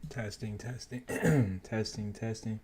Testing, testing, testing, testing.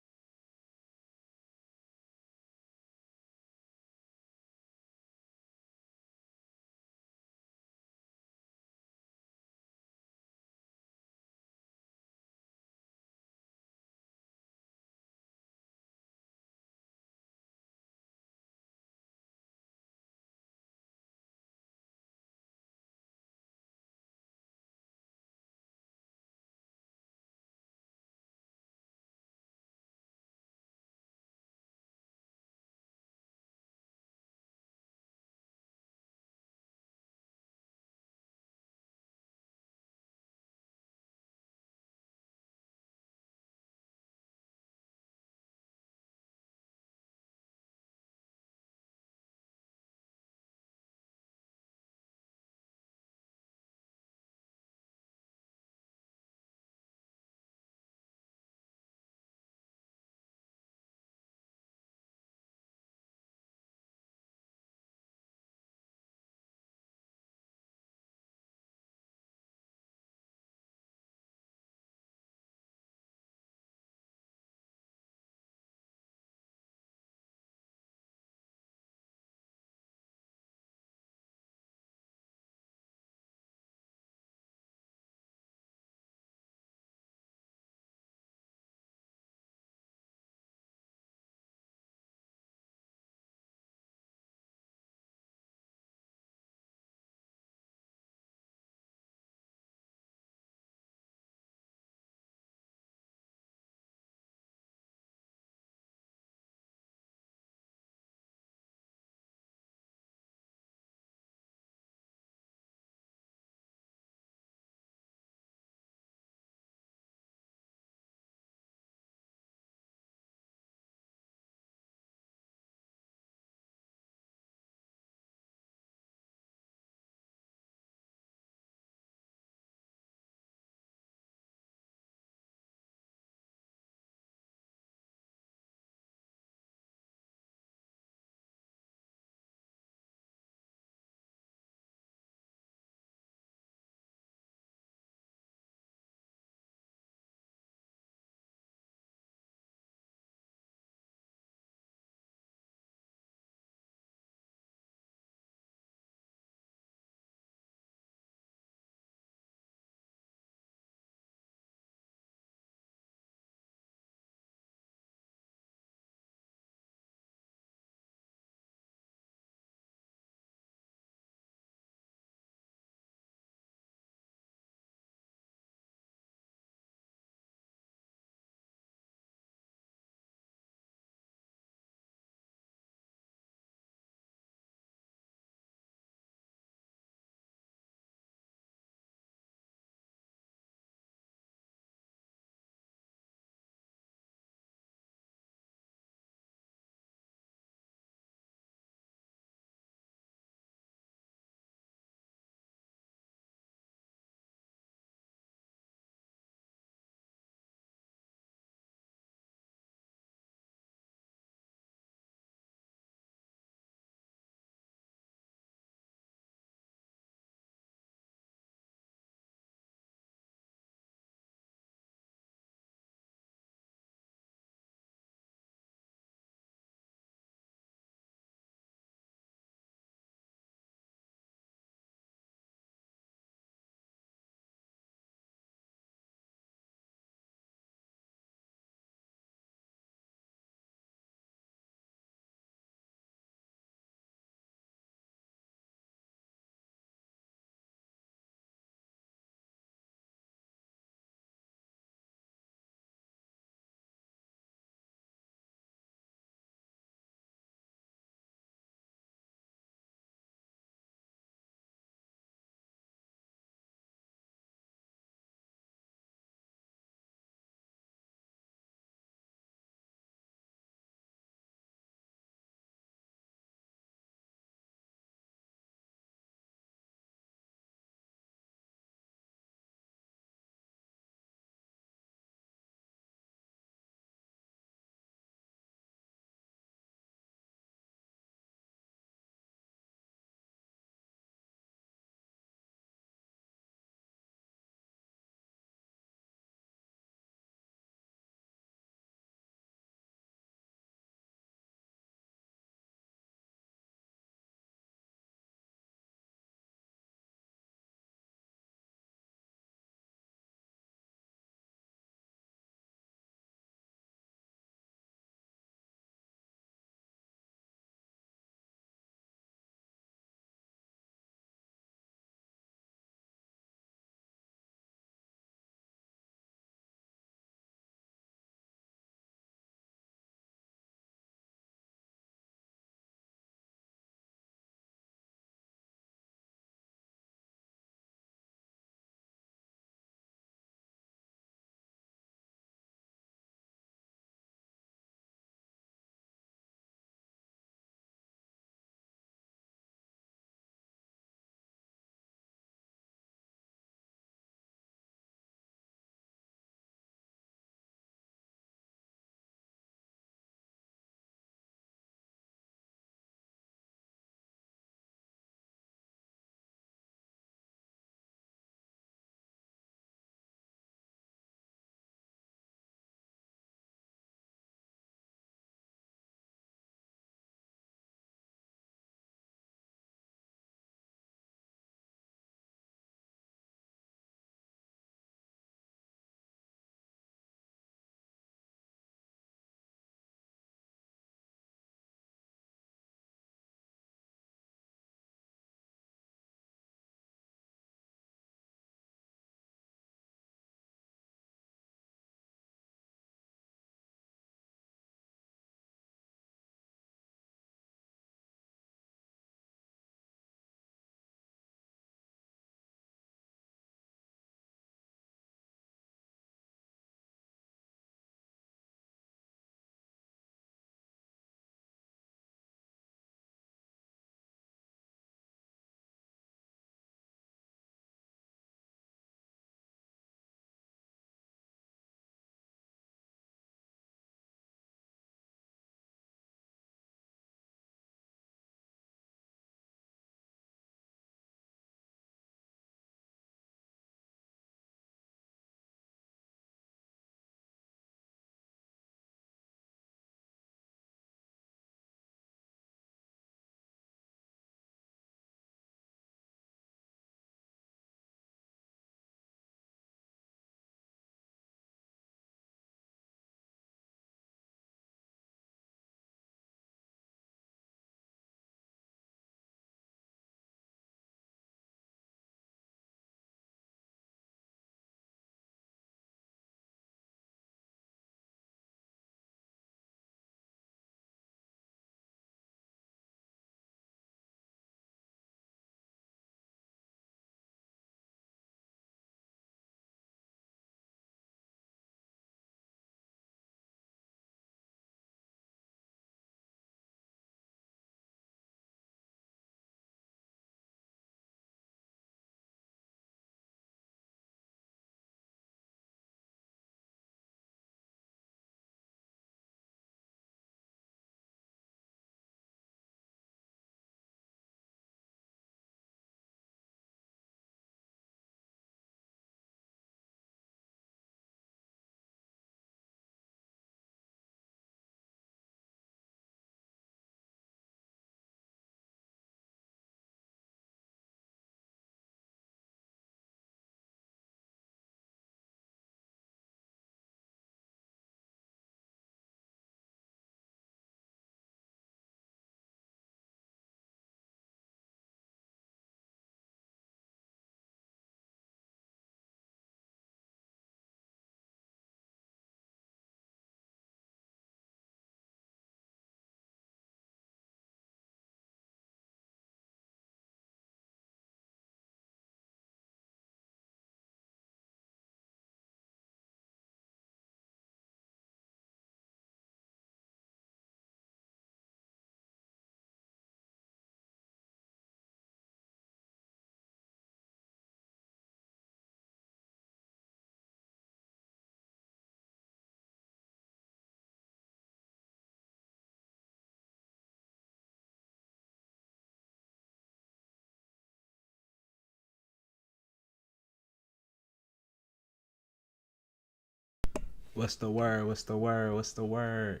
What's the word? What's the word? What's the word?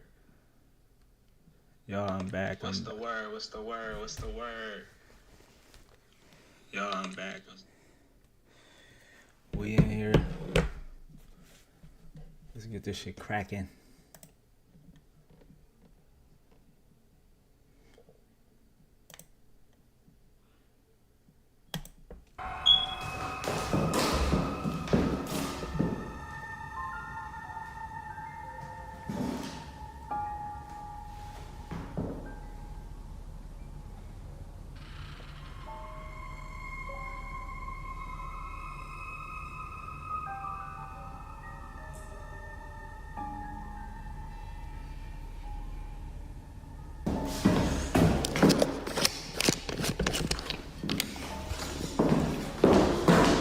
Y'all, I'm back. What's the word? What's the word? What's the word? Y'all, I'm back. We in here. Let's get this shit cracking.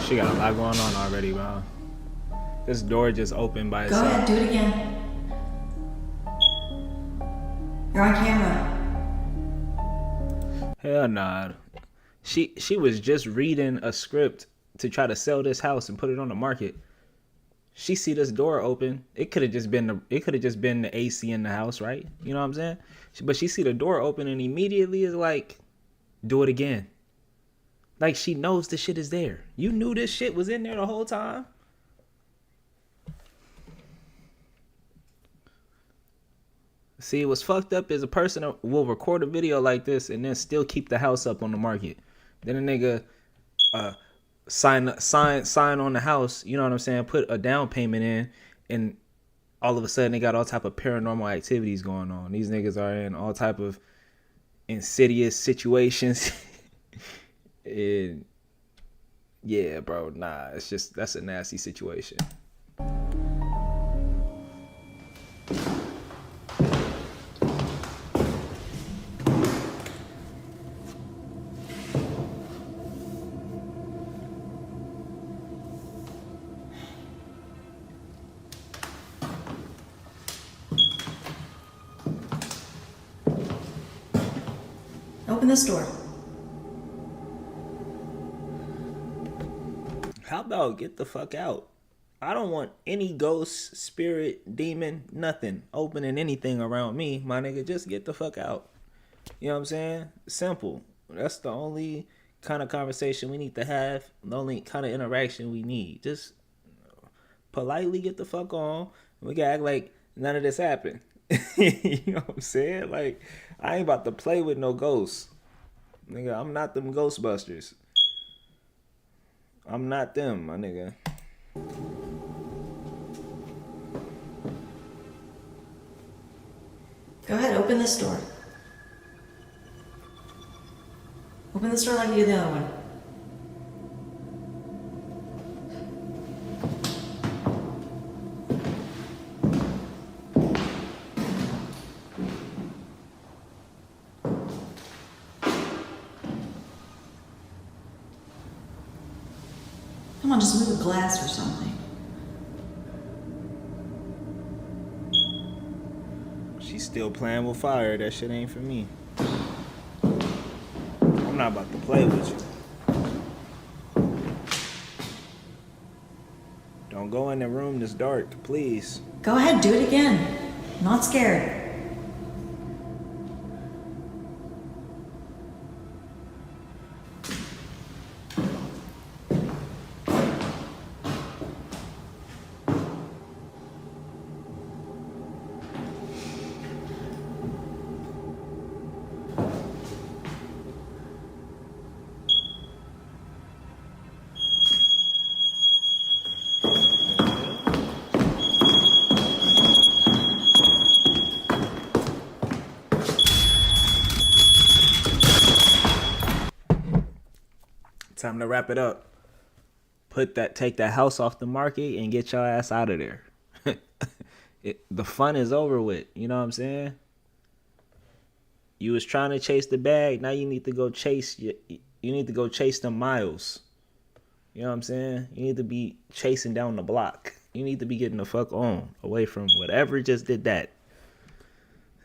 She got a lot going on already, bro. This door just opened by itself. Go ahead, do it again. You're on camera. Hell nah. She was just reading a script to try to sell this house and put it on the market. She see this door open. It could have just been the AC in the house, right? You know what I'm saying? But she see the door open and immediately is like, do it again. Like she knows the shit is there. You knew this shit was in there the whole time. See, what's fucked up is a person will record a video like this and then still keep the house up on the market. Then a nigga sign on the house, you know what I'm saying, put a down payment in, and all of a sudden they got all type of paranormal activities going on. These niggas are in all type of insidious situations. And yeah, bro, nah, it's just, that's a nasty situation. Open this door. How about get the fuck out? I don't want any ghost, spirit, demon, nothing opening anything around me, my nigga. Just get the fuck out. You know what I'm saying? Simple. That's the only kind of conversation we need to have. The only kind of interaction we need. Just politely get the fuck on. We gotta act like none of this happened. You know what I'm saying? Like, I ain't about to play with no ghosts. Nigga, I'm not them Ghostbusters. I'm not them, my nigga. Go ahead, open this door. Open this door like you did the other one. Come on, just move the glass or something. She's still playing with fire. That shit ain't for me. I'm not about to play with you. Don't go in the room this dark, please. Go ahead, do it again. I'm not scared. Time to wrap it up. Take that house off the market and get your ass out of there. The fun is over with. You know what I'm saying? You was trying to chase the bag. Now you need to go chase. You need to go chase the miles. You know what I'm saying? You need to be chasing down the block. You need to be getting the fuck on away from whatever just did that.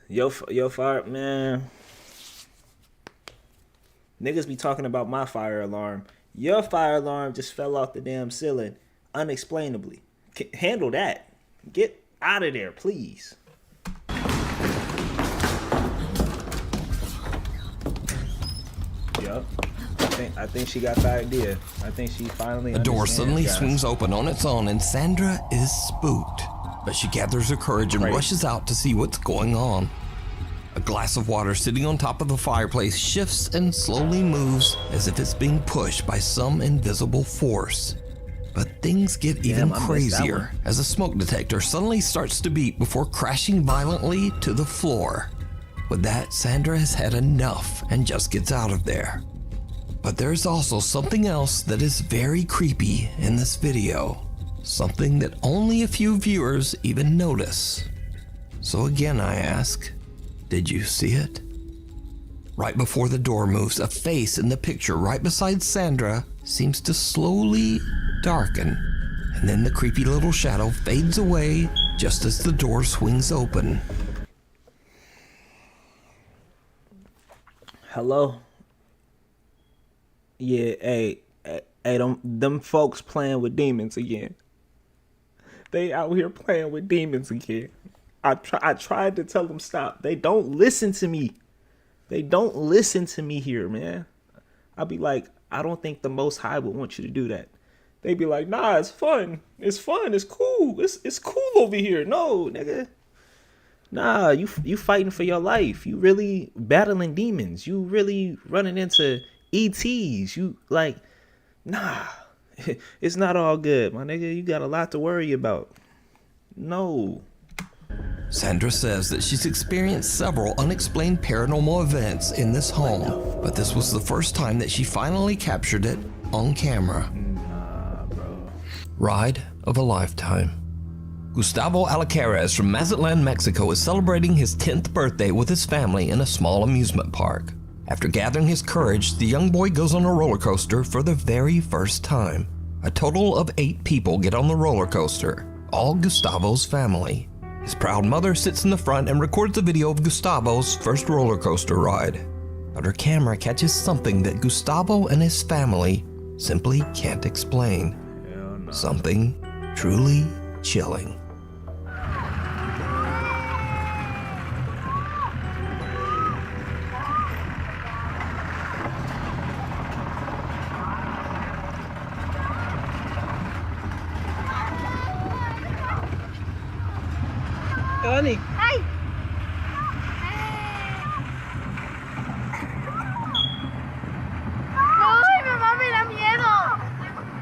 Yo fire, man. Niggas be talking about my fire alarm. Your fire alarm just fell off the damn ceiling unexplainably. Handle that. Get Out of there, please. Yup. I think she got the idea. I think she finally The door understands, suddenly guys. swings open on its own and Sandra is spooked. But she gathers her courage and Right. rushes out to see what's going on. A glass of water sitting on top of the fireplace shifts and slowly moves as if it's being pushed by some invisible force. But things get even I missed that crazier one. as a smoke detector suddenly starts to beep before crashing violently to the floor. With that, Sandra has had enough and just gets out of there. But there's also something else that is very creepy in this video. Something that only a few viewers even notice. So again I ask, did you see it? Right before the door moves, a face in the picture right beside Sandra seems to slowly darken. And then the creepy little shadow fades away just as the door swings open. Hello? Yeah, hey, them folks playing with demons again. They out here playing with demons again. I tried to tell them stop. They don't listen to me. They don't listen to me here, man. I'll be like, I don't think the Most High would want you to do that. They be like, nah, it's fun. It's fun. It's cool. It's cool over here. No, nigga. Nah, you fighting for your life. You really battling demons. You really running into ETs. You like, nah. It's not all good, my nigga. You got a lot to worry about. No. Sandra says that she's experienced several unexplained paranormal events in this home, but this was the first time that she finally captured it on camera. Ride of a lifetime. Gustavo Alacares from Mazatlan, Mexico is celebrating his 10th birthday with his family in a small amusement park. After gathering his courage, the young boy goes on a roller coaster for the very first time. A total of 8 people get on the roller coaster, all Gustavo's family. His proud mother sits in the front and records a video of Gustavo's first roller coaster ride. But her camera catches something that Gustavo and his family simply can't explain. Something truly chilling. Tony. ¡Ay! ¡Ay, mamá, me da miedo!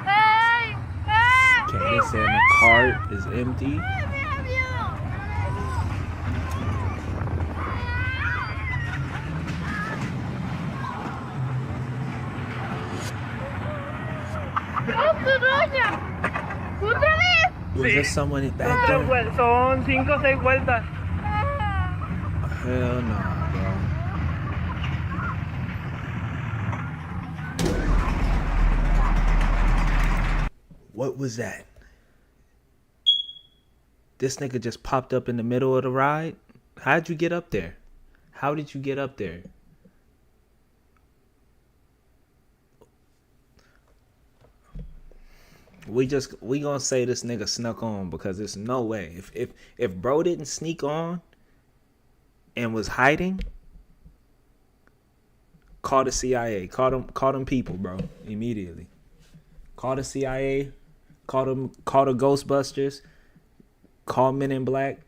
¡Ay! ¡Ay! Okay, they saying the cart is empty. ¡Me da miedo! ¡Oh, tu doña! ¿Otra vez? Was there someone back there? Son 5 o 6 vueltas. Hell no, bro. What was that? This nigga just popped up in the middle of the ride? How'd you get up there? How did you get up there? We gonna say this nigga snuck on because there's no way. If bro didn't sneak on and was hiding, call the CIA. Call them people, bro. Immediately. Call the CIA. Call the Ghostbusters. Call Men in Black.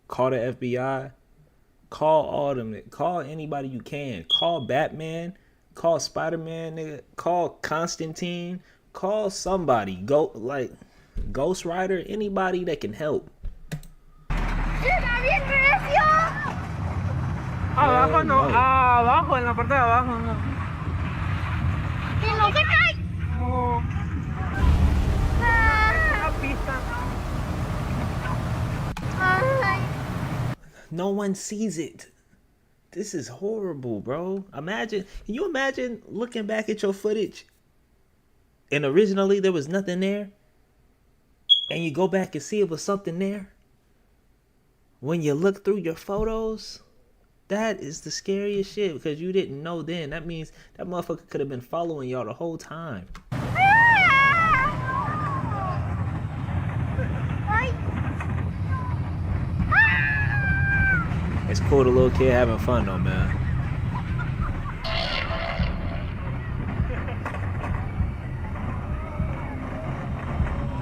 Call the FBI. Call all them. Call anybody you can. Call Batman. Call Spider-Man, nigga. Call Constantine. Call somebody. Go like Ghost Rider. Anybody that can help. ¡Está bien recio! Abajo no, no. abajo, en la parte de abajo no. ¡Que no se cae! No, ¡Ay! la pista. ¡Ay! No one sees it. This is horrible, bro. Can you imagine looking back at your footage and originally there was nothing there, and you go back and see it was something there? When you look through your photos, that is the scariest shit because you didn't know then. That means that motherfucker could have been following y'all the whole time. ¡Ay! It's cool, the little kid having fun though, man.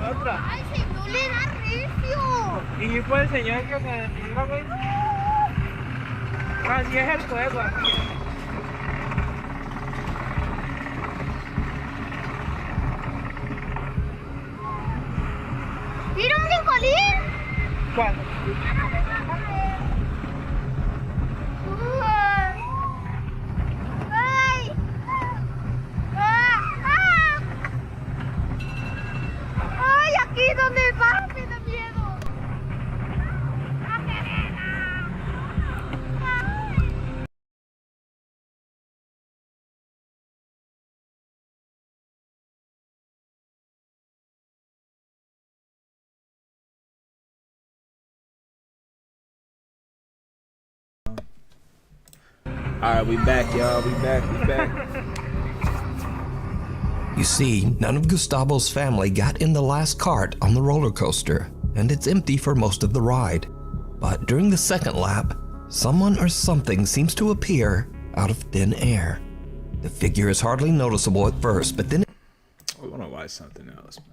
Otra. Ay, si no le da recio. Y puede enseñar que se mira, güey. Así es el juego, así es. ¡Tira un brincolín! ¿Cuál? ¡Ay! ¡Ay, aquí donde va! ¡Me da miedo! Alright, we back, y'all. We back. You see, none of Gustavo's family got in the last cart on the roller coaster, and it's empty for most of the ride. But during the second lap, someone or something seems to appear out of thin air. The figure is hardly noticeable at first, but then I want to watch something else, man.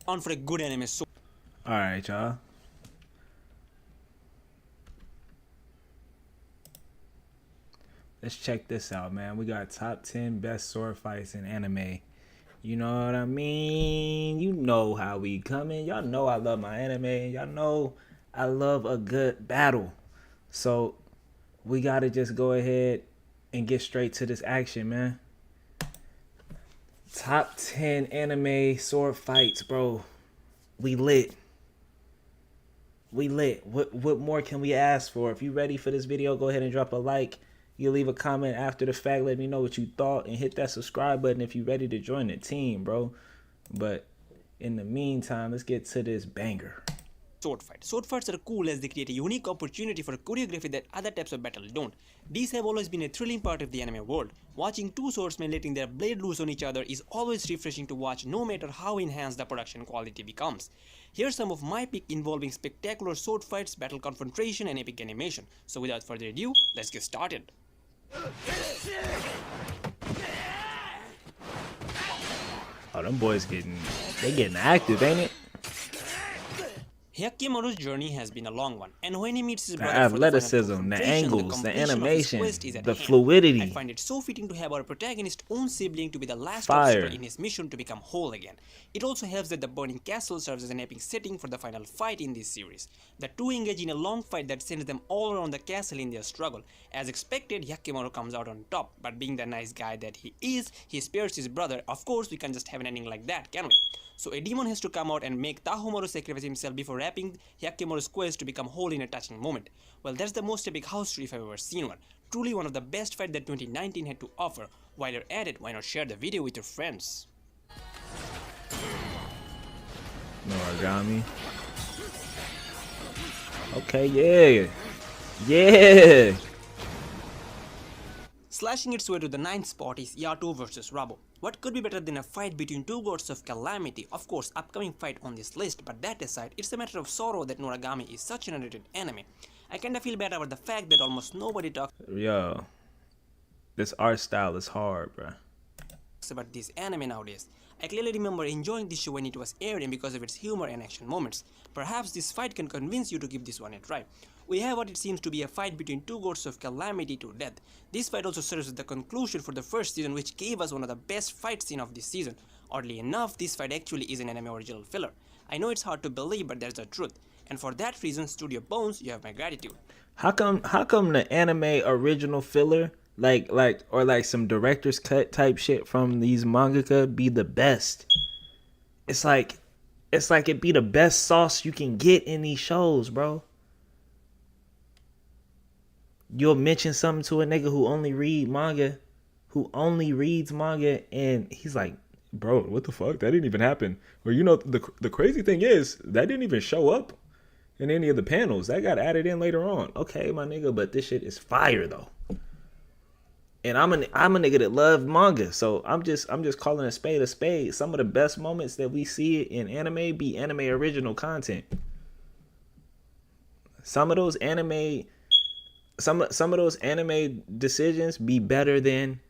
On for a good anime. So Alright, y'all. Let's check this out, man. We got top 10 best sword fights in anime. You know what I mean? You know how we coming. Y'all know I love my anime. Y'all know I love a good battle. So we gotta just go ahead and get straight to this action, man. Top 10 anime sword fights, bro. We lit. We lit. What more can we ask for? If you ready for this video, go ahead and drop a like. You leave a comment after the fact. Let me know what you thought. And hit that subscribe button if you're ready to join the team, bro. But in the meantime, let's get to this banger. sword fights. Sword fights are cool as they create a unique opportunity for choreography that other types of battle don't. These have always been a thrilling part of the anime world. Watching two swordsmen letting their blade loose on each other is always refreshing to watch, no matter how enhanced the production quality becomes. Here's some of my pick involving spectacular sword fights, battle confrontation, and epic animation. So without further ado, let's get started. Oh, them boys getting active, ain't it? Hyakkimaru's journey has been a long one, and when he meets his The brother for the athleticism, final the confrontation, angles, the completion of his animation, quest is at the hand. fluidity. I find it so fitting to have our protagonist's own sibling to be the last Fire. obstacle in his mission to become whole again. It also helps that the burning castle serves as an epic setting for the final fight in this series. The two engage in a long fight that sends them all around the castle in their struggle. As expected, Hyakkimaru comes out on top, but being the nice guy that he is, he spares his brother. Of course, we can't just have an ending like that, can we? So a demon has to come out and make Tahomaru sacrifice himself before wrapping Hyakkimaru's quest to become whole in a touching moment. Well, that's the most epic house story if I've ever seen one. Truly one of the best fights that 2019 had to offer. While you're at it, why not share the video with your friends? No origami. Okay, yeah. Yeah. Slashing its way to the 9th spot is Yato vs Rabo. What could be better than a fight between two gods of calamity? Of course, upcoming fight on this list, but that aside, it's a matter of sorrow that Noragami is such an underrated anime. I kinda feel bad about the fact that almost nobody talks Yo, this art style is hard, bruh. about this anime nowadays. I clearly remember enjoying this show when it was airing because of its humor and action moments. Perhaps this fight can convince you to give this one a try. We have what it seems to be a fight between two gods of calamity to death. This fight also serves as the conclusion for the first season, which gave us one of the best fight scenes of this season. Oddly enough, this fight actually is an anime original filler. I know it's hard to believe, but there's the truth. And for that reason, Studio Bones, you have my gratitude. How come the anime original filler or some director's cut type shit from these mangaka be the best? It's like it be the best sauce you can get in these shows, bro. You'll mention something to a nigga who only reads manga, and he's like, bro, what the fuck? That didn't even happen. Or the crazy thing is that didn't even show up in any of the panels. That got added in later on. Okay, my nigga, but this shit is fire though. And I'm a nigga that love manga, so I'm just calling a spade a spade. Some of the best moments that we see in anime be anime original content. Some of those anime decisions be better than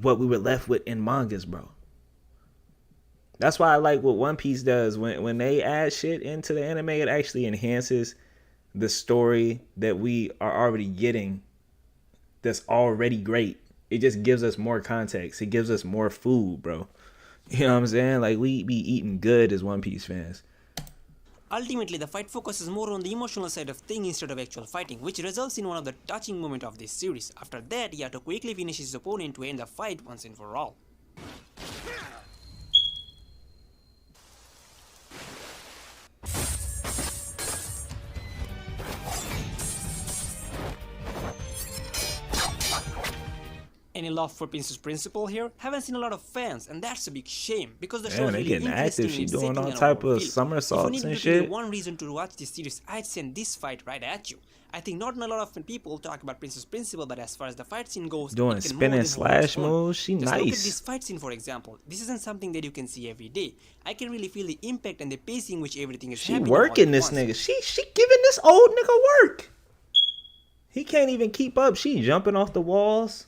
what we were left with in mangas, bro. That's why I like what One Piece does. When they add shit into the anime, it actually enhances the story that we are already getting that's already great. It just gives us more context. It gives us more food, bro. You know what I'm saying? Like, we be eating good as One Piece fans. Ultimately, the fight focuses more on the emotional side of things instead of actual fighting, which results in one of the touching moments of this series. After that, Yato quickly finishes his opponent to end the fight once and for all. Any love for Princess Principal here? Haven't seen a lot of fans, and that's a big shame because the show is they really getting interesting active. in She its doing setting all and type overall of feel. somersaults If you and need to give me shit. one reason to watch this series, I'd send this fight right at you. I think not a lot of people talk about Princess Principal, but as far as the fight scene goes, Doing it can more spinning than hold its slash own. moves, she Just look at nice. this fight scene, for example. This isn't something that you can see every day. I can really feel the impact and the pacing which everything is She happening all working at this once. nigga. She giving this old nigga work. He can't even keep up. She jumping off the walls,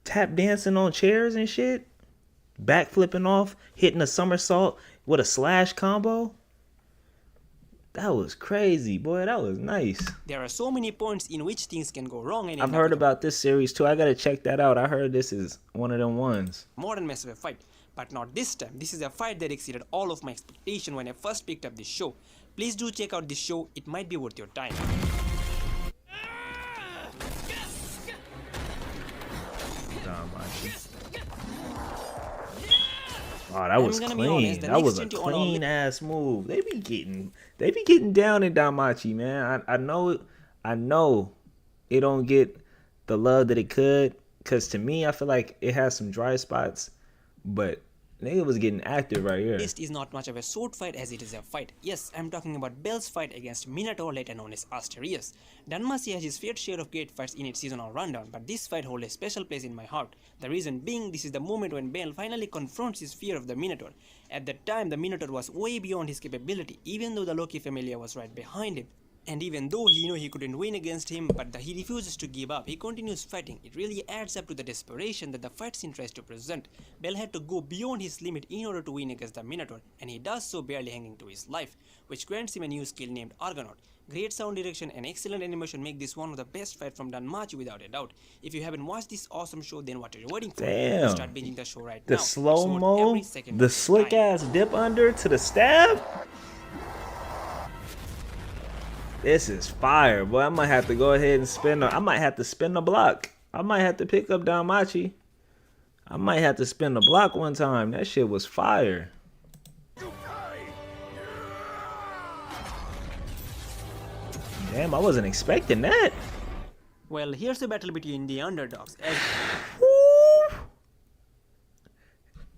tap dancing on chairs and shit, back flipping off, hitting a somersault with a slash combo. That was crazy, boy. That was nice. There are so many points in which things can go wrong, and I've end up heard with a about this series too. I gotta check that out. I heard this is one of them ones. modern mess of a fight. But not this time. This is a fight that exceeded all of my expectation when I first picked up this show. Please do check out this show. It might be worth your time. Oh, that was gonna be clean. honest, the That was next a 20 on our clean ass move. They be getting down in Danmachi, man. I know it don't get the love that it could, cause to me I feel like it has some dry spots, but nigga was getting active right here. This is not much of a sword fight as it is a fight. Yes, I'm talking about Bell's fight against Minotaur, later known as Asterius. Danmachi has his fair share of great fights in its seasonal rundown, but this fight holds a special place in my heart. The reason being, this is the moment when Bell finally confronts his fear of the Minotaur. At that time, the Minotaur was way beyond his capability, even though the Loki Familia was right behind him. And even though he knew he couldn't win against him, but he refuses to give up, he continues fighting. It really adds up to the desperation that the fight scene tries to present. Bell had to go beyond his limit in order to win against the Minotaur, and he does so barely hanging to his life, which grants him a new skill named Argonaut. Great sound direction and excellent animation make this one of the best fights from Danmachi without a doubt. If you haven't watched this awesome show, then what are you waiting for? Damn. Start binging the show right The now. slow It's worth mo, every second the of your slick time. ass dip under to the stab. This is fire, boy. I might have to go ahead and I might have to spin the block. I might have to pick up Danmachi. I might have to spin the block one time. That shit was fire. Damn, I wasn't expecting that. Well, here's the battle between the underdogs. Woo.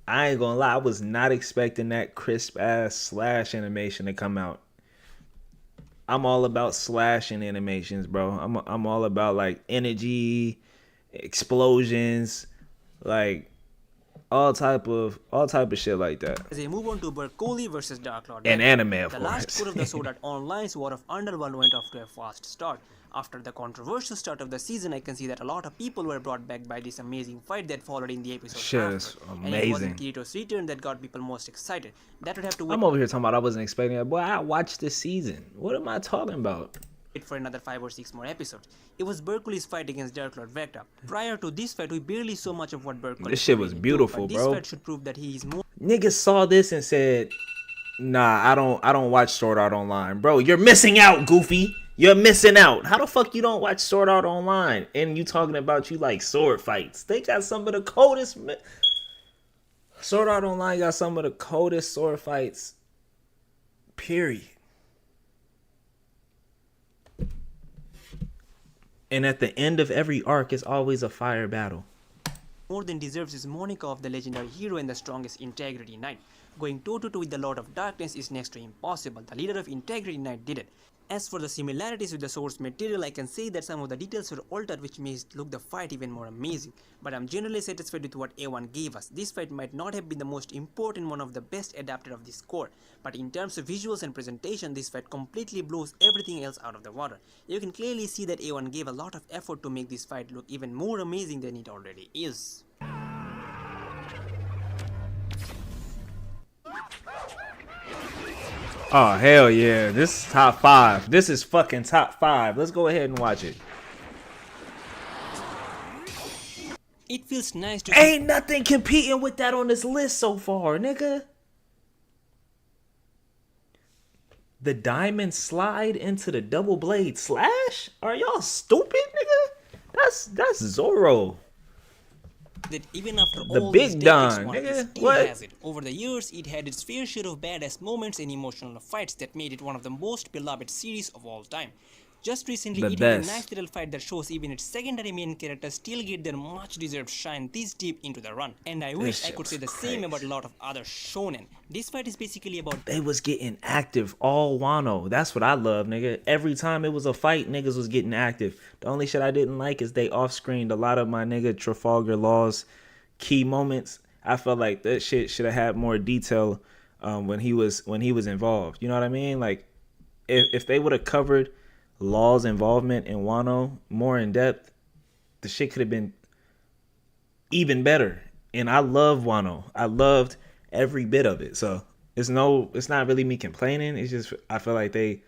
I ain't gonna lie, I was not expecting that crisp ass slash animation to come out. I'm all about slashing animations, bro. I'm all about like energy, explosions, like all type of shit like that. As I move on to Berkoli versus Dark Lord And Vector, anime, of the course. last core of the Sword Art Online's War of Underworld went off to a fast start. After the controversial start of the season, I can see that a lot of people were brought back by this amazing fight that followed in the episode Shit after. is And it wasn't amazing. Kirito's return that got people most excited. That would have to wait I'm over here talking about I wasn't expecting that. Boy, I watched this season. What am I talking about? for another 5 or 6 more episodes. It was Berkeley's fight against Dark Lord Vector. Prior to this fight, we barely saw much of what Berkeley This shit was could really do, beautiful, but this bro. fight should prove that he is more Niggas saw this and said, "Nah, I don't watch Sword Art Online." Bro, you're missing out, Goofy. You're missing out. How the fuck you don't watch Sword Art Online and you talking about you like sword fights? They got some of the coldest. Sword Art Online got some of the coldest sword fights. Period. And at the end of every arc is always a fire battle. more than deserves his moniker of the legendary hero and the strongest Integrity Knight. Going toe-to-toe with the Lord of Darkness is next to impossible. The leader of Integrity Knight did it. As for the similarities with the source material, I can say that some of the details were altered, which makes look the fight even more amazing. But I'm generally satisfied with what A1 gave us. This fight might not have been the most important one of the best adapted of this core, but in terms of visuals and presentation, this fight completely blows everything else out of the water. You can clearly see that A1 gave a lot of effort to make this fight look even more amazing than it already is. Oh, hell yeah. This is top 5. This is fucking top 5. Let's go ahead and watch it. It feels nice to Ain't nothing competing with that on this list so far, nigga. The diamond slide into the double blade slash? Are y'all stupid, nigga? That's Zoro. that even after The all big these Don, decades, One Piece nigga. still What? has it. Over the years, it had its fair share of badass moments and emotional fights that made it one of the most beloved series of all time. Just recently, The it had a best. nice little fight that shows even its secondary main characters still get their much-deserved shine this deep into the run. And I wish I shit could say the was same about crazy. a lot of other shonen. This fight is basically about They was getting active all Wano. That's what I love, nigga. Every time it was a fight, niggas was getting active. The only shit I didn't like is they off-screened a lot of my nigga Trafalgar Law's key moments. I felt like that shit should have had more detail when he was involved. You know what I mean? Like if they would have covered Law's involvement in Wano more in depth, the shit could have been even better. And I love Wano. I loved every bit of it. So it's not really me complaining. It's just I feel like they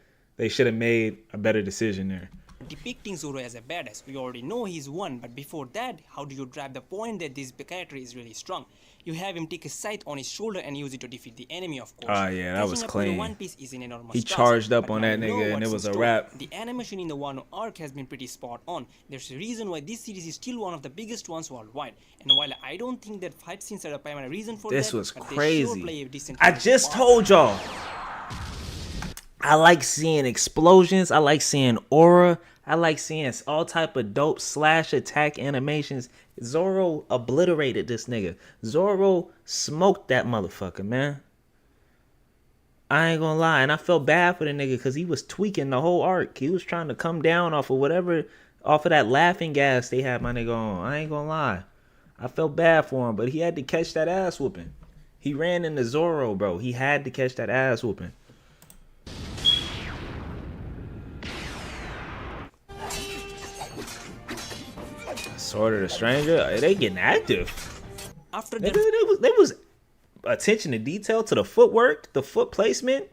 should have made a better decision there. depicting Zoro as a badass. We already know he's one, but before that, how do you drive the point that this character is really strong? You have him take a scythe on his shoulder and use it to defeat the enemy, of course. Oh, yeah, that was Catching up with clean. One Piece is an enormous He task, charged up but on now that we know nigga and what's it in was a store. wrap. The animation in the Wano arc has been pretty spot on. There's a reason why this series is still one of the biggest ones worldwide. And while I don't think that fight scenes are a primary reason for This that, was but they crazy. sure play a decent I role. just told y'all. I like seeing explosions. I like seeing aura. I like seeing all type of dope slash attack animations. Zoro obliterated this nigga. Zoro smoked that motherfucker, man. I ain't gonna lie. And I felt bad for the nigga because he was tweaking the whole arc. He was trying to come down off of that laughing gas they had my nigga on. I ain't gonna lie. I felt bad for him, but he had to catch that ass whooping. He ran into Zoro, bro. He had to catch that ass whooping. Sword of the Stranger, they getting active. After Nigga, their they was attention to detail to the footwork, the foot placement.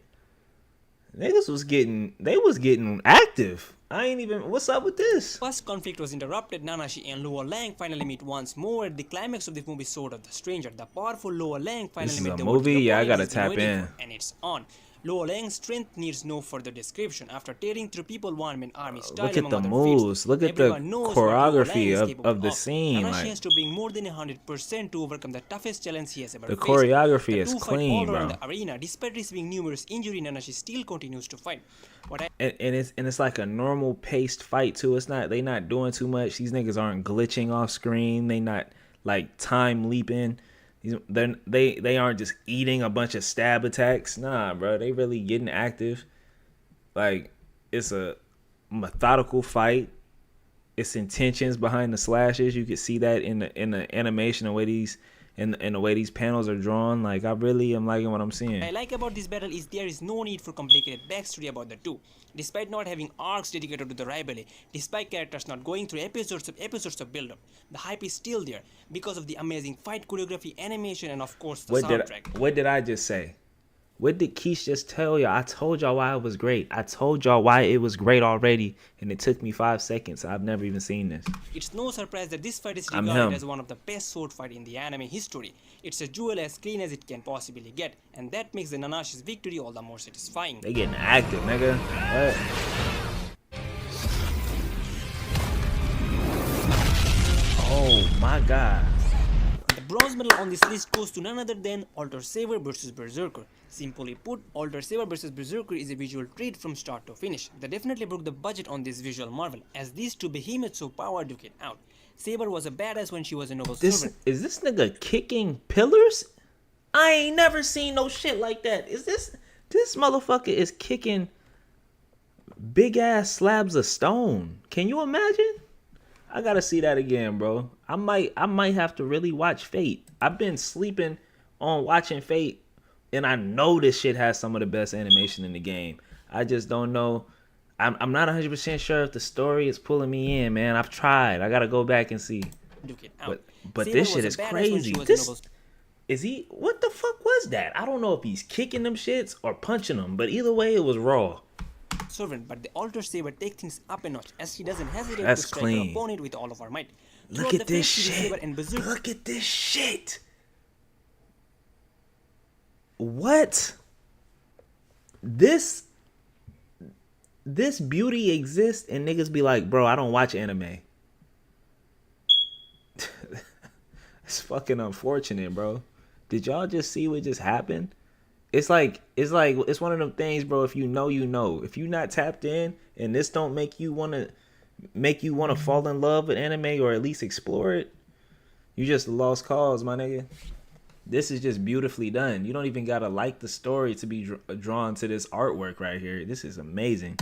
Niggas was getting active. I ain't even. What's up with this? first conflict was interrupted. Nanashi and Loa Lang finally meet once more at the climax of the movie Sword of the Stranger. The powerful Loa Lang finally This is met a the movie? ultimate Yeah, I opponent gotta he's been tap waiting in. for, and it's on. Loa Lang's strength needs no further description. After tearing through people, one-man army style Look at among the other moves. feats, Look at the everyone knows what Loa Lang choreography is of capable the scene, Nanashi like- has to bring more than 100% to overcome the toughest challenge he has ever The faced. choreography The is two fight clean, all around bro. the arena. Despite receiving numerous injuries, Nanashi still continues to fight. What I And it's like a normal paced fight too. They not doing too much. These niggas aren't glitching off screen. They not like time leaping. They aren't just eating a bunch of stab attacks. Nah, bro. They really getting active. Like a methodical fight. It's intentions behind the slashes. You could see that in the animation, the way these in the way these panels are drawn. Like, I really am liking what I'm seeing. What I like about this battle is there is no need for complicated backstory about the two. Despite not having arcs dedicated to the rivalry, despite characters not going through episodes of build-up, the hype is still there because of the amazing fight choreography, animation, and of course the soundtrack. What did I just say? What did Keish just tell y'all? I told y'all why it was great. I told y'all why it was great already, and it took me 5 seconds. I've never even seen this. It's no surprise that this fight is I'm regarded him. as one of the best sword fight in the anime history. It's a jewel as clean as it can possibly get, and that makes the Nanashi's victory all the more satisfying. They getting active, nigga. What? Oh my god. The bronze medal on this list goes to none other than Alter Saber vs Berserker. Simply put, Alter Saber vs Berserker is a visual treat from start to finish. They definitely broke the budget on this visual marvel, as these two behemoths so power duke it out. Saber was a badass when she was a noble servant. Is this nigga kicking pillars? I ain't never seen no shit like that. Is this motherfucker is kicking big ass slabs of stone. Can you imagine? I gotta see that again, bro. I might have to really watch Fate. I've been sleeping on watching Fate, and I know this shit has some of the best animation in the game. I just don't know. I'm not 100% sure if the story is pulling me in, man. I've tried. I gotta go back and see. Duke it out. But Saber this was shit a is badass when she crazy. was a noble Is he? What the fuck was that? I don't know if he's kicking them shits or punching them, but either way, it was raw. servant, but the Alter Saber takes things up a notch as she doesn't hesitate That's to strike clean. her opponent with all of her might. Look Throughout at the this fight, Shield shit. Saber and Berserk Look at this shit. What? This beauty exists and niggas be like, bro, I don't watch anime. It's fucking unfortunate, bro. Did y'all just see what just happened? It's one of them things, bro. If you know, you know. If you not tapped in and this don't make you wanna fall in love with anime or at least explore it, you just a lost cause, my nigga. This is just beautifully done. You don't even gotta like the story to be drawn to this artwork right here. This is amazing.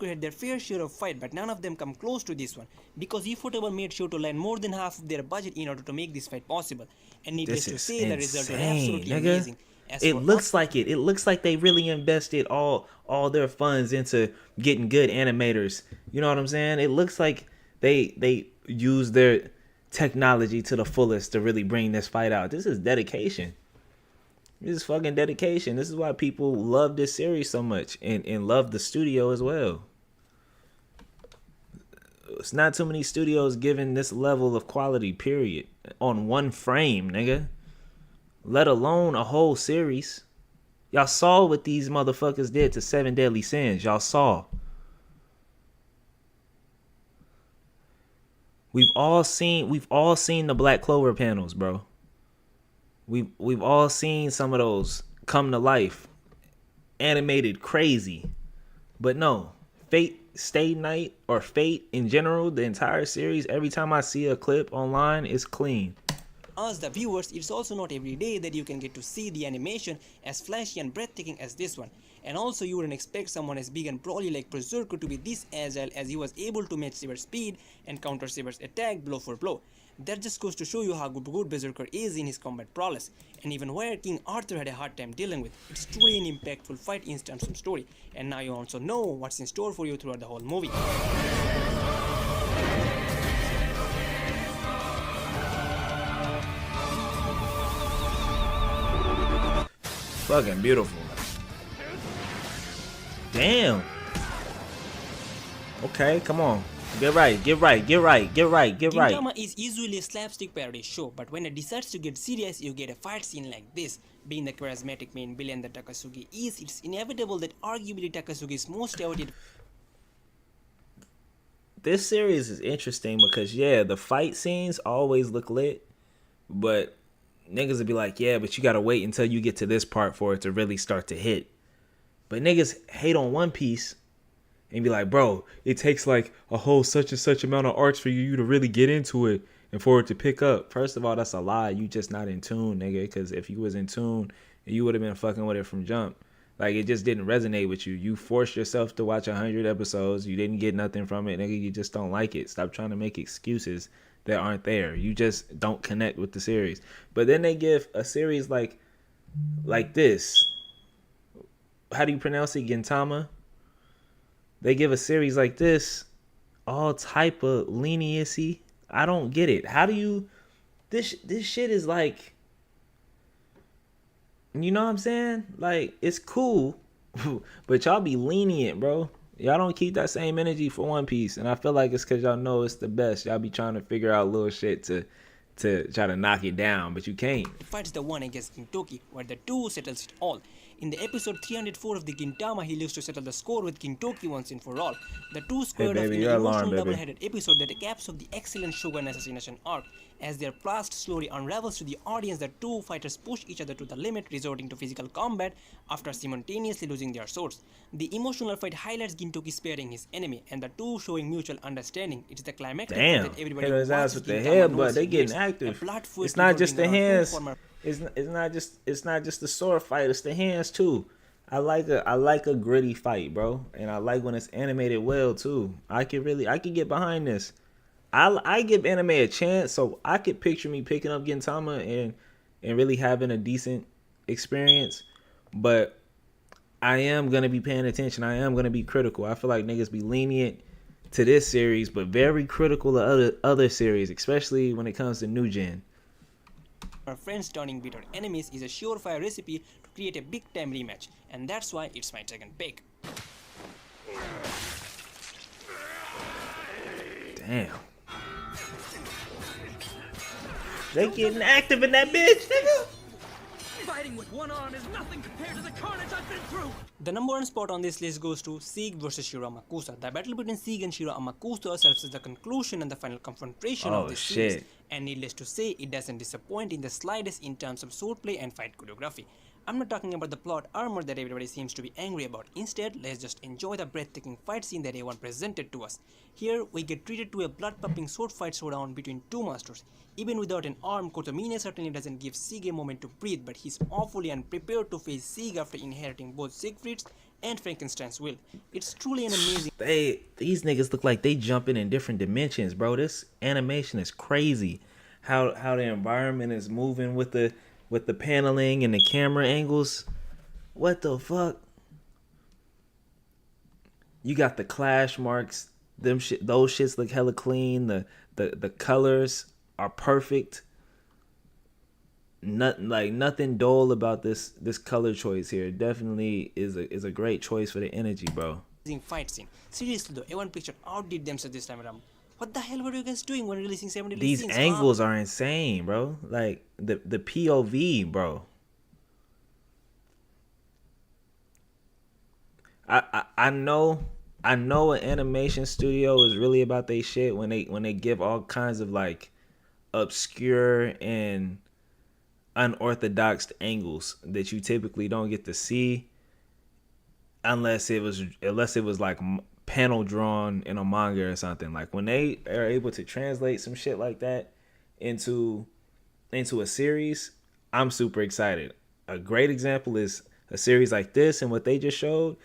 had their fair share of fight, but none of them come close to this one, because eFootball made sure to land more than half of their budget in order to make this fight possible. And needless to say, the result was absolutely amazing. It looks like it. It looks like they really invested all their funds into getting good animators. You know what I'm saying? It looks like they use their technology to the fullest to really bring this fight out. This is dedication. This is fucking dedication. This is why people love this series so much and love the studio as well. It's not too many studios giving this level of quality, period, on one frame, nigga. Let alone a whole series. Y'all saw what these motherfuckers did to Seven Deadly Sins. Y'all saw. We've all seen the Black Clover panels, bro. We've all seen some of those come to life. Animated crazy. But no, Fate Stay Night or Fate in general, the entire series, every time I see a clip online, it's clean. As the viewers, it's also not every day that you can get to see the animation as flashy and breathtaking as this one. And also you wouldn't expect someone as big and brawly like Berserker to be this agile, as he was able to match Saber's speed and counter Saber's attack blow for blow. That just goes to show you how good Berserker is in his combat prowess, and even where King Arthur had a hard time dealing with. It's truly an impactful fight in terms of story, and now you also know what's in store for you throughout the whole movie. Fucking beautiful. Damn. Okay, come on. Get right. Gintama is usually a slapstick parody show, but when it decides to get serious, you get a fight scene like this. Being the charismatic main villain that Takasugi is, it's inevitable that arguably Takasugi's most awaited. This series is interesting because, yeah, the fight scenes always look lit, but niggas would be like, yeah, but you gotta wait until you get to this part for it to really start to hit. But niggas hate on One Piece and be like, bro, it takes like a whole such and such amount of arcs for you to really get into it and for it to pick up. First of all, that's a lie. You just not in tune, nigga, because if you was in tune, you would have been fucking with it from jump. Like, it just didn't resonate with you. You forced yourself to watch 100 episodes. You didn't get nothing from it, nigga. You just don't like it. Stop trying to make excuses that aren't there. You just don't connect with the series. But then they give a series like this. How do you pronounce it? Gintama? They give a series like this all type of leniency. I don't get it. How do you... This shit is like... You know what I'm saying? Like, it's cool, but y'all be lenient, bro. Y'all don't keep that same energy for One Piece, and I feel like it's because y'all know it's the best. Y'all be trying to figure out little shit to try to knock it down, but you can't. Fights the one against Gintoki, where the two settles it all. In the episode 304 of the Gintama, he looks to settle the score with Gintoki once and for all. The two squared off in an emotional double-headed episode that caps off the excellent Shogun assassination arc. As their past slowly unravels to the audience, the two fighters push each other to the limit, resorting to physical combat after simultaneously losing their swords. The emotional fight highlights Gintoki sparing his enemy, and the two showing mutual understanding. It is the climactic fight that everybody hit his ass with the head, but they getting active. It's not just the hands. It's not just the sword fight. It's the hands too. I like a gritty fight, bro, and I like when it's animated well too. I can get behind this. I give anime a chance, so I could picture me picking up Gintama and really having a decent experience. But I am gonna be paying attention. I am gonna be critical. I feel like niggas be lenient to this series, but very critical of other series, especially when it comes to new gen. Our friends turning bitter enemies is a surefire recipe to create a big-time rematch, and that's why it's my second pick. Damn. They getting active in that bitch, nigga. Fighting with one arm is nothing compared to the carnage I've been through. The number one spot on this list goes to Sieg vs Shiro Amakusa. The battle between Sieg and Shiro Amakusa serves as the conclusion and the final confrontation of this series. And needless to say, it doesn't disappoint in the slightest in terms of swordplay and fight choreography. I'm not talking about the plot armor that everybody seems to be angry about. Instead, let's just enjoy the breathtaking fight scene that A1 presented to us. Here, we get treated to a blood-pumping sword fight showdown between two masters. Even without an arm, Kotomine certainly doesn't give Sieg a moment to breathe, but he's awfully unprepared to face Sieg after inheriting both Siegfried's and Frankenstein's will. It's truly an amazing... These niggas look like they jumping in different dimensions, bro. This animation is crazy. How the environment is moving with the paneling and the camera angles. What the fuck? You got the clash marks. Those shits look hella clean. The colors are perfect. Nothing dull about this color choice here. It definitely is a great choice for the energy, bro. Fight scene. Seriously though, A1 Picture outdid themselves this time around. What the hell were you guys doing when releasing 70 These scenes? angles are insane, bro. Like the POV, bro. I know an animation studio is really about their shit when they give all kinds of like obscure and unorthodox angles that you typically don't get to see unless it was like panel drawn in a manga or something. Like when they are able to translate some shit like that into a series, I'm super excited. A great example is a series like this and what they just showed.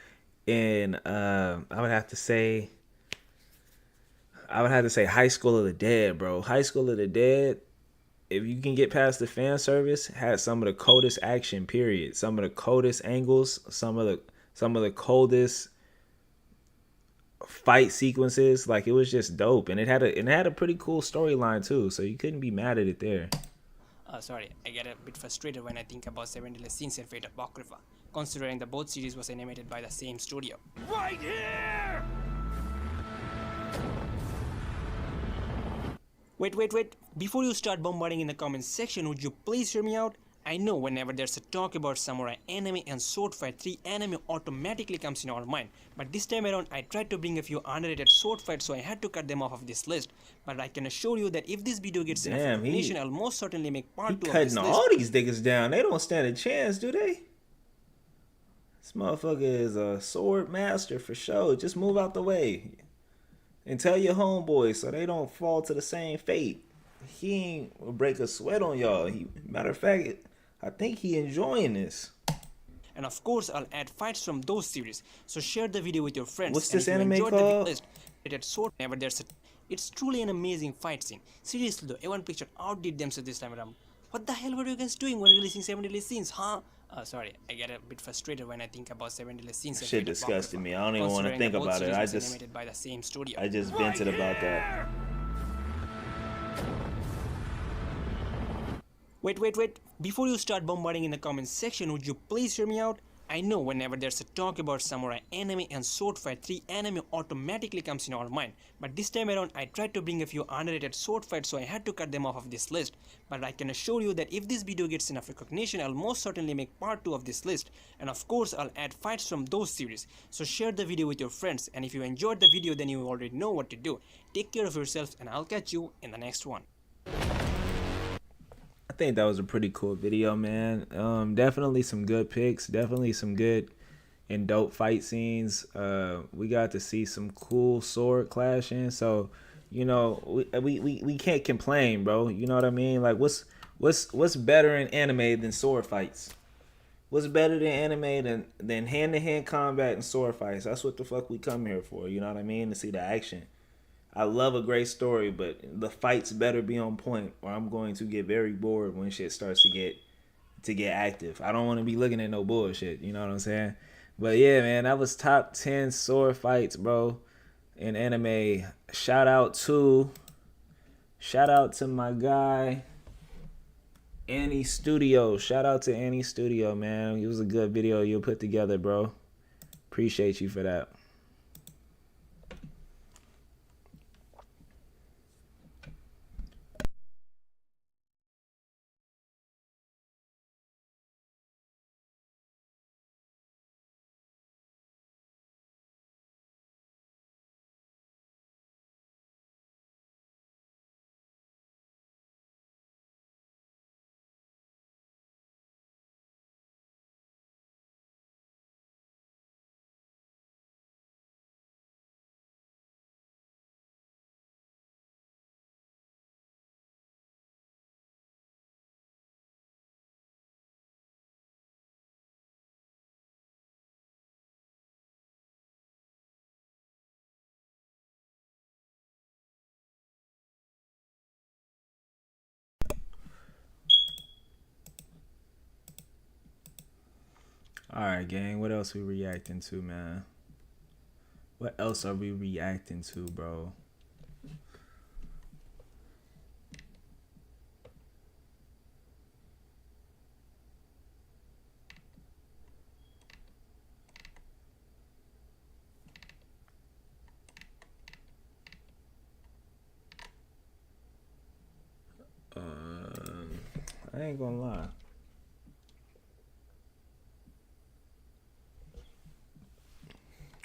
And I would have to say High School of the Dead, bro. High School of the Dead, if you can get past the fan service, had some of the coldest action, period. Some of the coldest angles, some of the coldest fight sequences. Like, it was just dope, and it had a pretty cool storyline too, so you couldn't be mad at it there. Sorry, I get a bit frustrated when I think about 70 Scenes and Fate Apocrypha, considering that both series was animated by the same studio. Right here! Wait. Before you start bombarding in the comments section, would you please hear me out? I know whenever there's a talk about samurai anime and sword fight, 3 anime automatically comes in our mind. But this time around, I tried to bring a few underrated sword fights, so I had to cut them off of this list. But I can assure you that if this video gets enough recognition, I'll most certainly make part 2 of this list. Cutting all these niggas down. They don't stand a chance, do they? This motherfucker is a sword master for sure. Just move out the way. And tell your homeboys so they don't fall to the same fate. He ain't break a sweat on y'all. Matter of fact, I think he enjoying this. and of course I'll add fights from those series. So share the video with your friends. What's And this if you anime enjoyed called? the list, rated sword never there's a. It's truly an amazing fight scene. Seriously though, A1 Picture outdid themselves this time around. What the hell were you guys doing when releasing 7 Deadly Scenes, huh? Sorry, I get a bit frustrated when I think about 7 Deadly Scenes. Shit disgusted me. I don't even want to think about it. Animated by the same studio. I just vented about that. Wait. Before you start bombarding in the comments section, would you please hear me out? I know whenever there's a talk about samurai anime and sword fight, 3 anime automatically comes in our mind. But this time around, I tried to bring a few underrated sword fights, so I had to cut them off of this list. But I can assure you that if this video gets enough recognition, I'll most certainly make part 2 of this list. And of course, I'll add fights from those series. So share the video with your friends. And if you enjoyed the video, then you already know what to do. Take care of yourselves, and I'll catch you in the next one. I think that was a pretty cool video, man. Definitely some good picks. Definitely some good and dope fight scenes. We got to see some cool sword clashing. So, you know, we can't complain, bro. You know what I mean? Like, what's better in anime than sword fights? What's better than anime than hand-to-hand combat and sword fights? That's what the fuck we come here for. You know what I mean? To see the action. I love a great story, but the fights better be on point, or I'm going to get very bored when shit starts to get active. I don't want to be looking at no bullshit. You know what I'm saying? But yeah, man, that was top 10 sword fights, bro, in anime. Shout out to my guy Annie Studio. Shout out to Annie Studio, man. It was a good video you put together, bro. Appreciate you for that. All right, gang. What else we reacting to, man? What else are we reacting to, bro? I ain't gonna lie.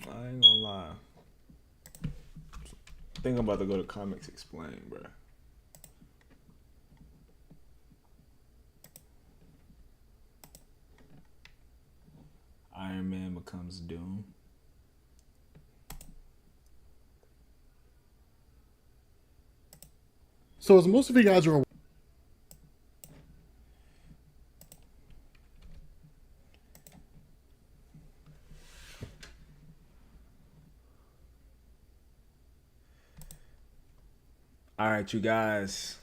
I ain't gonna lie. I think I'm about to go to Comics Explain, bro. Iron Man becomes Doom. So as most of you guys are All right, you guys.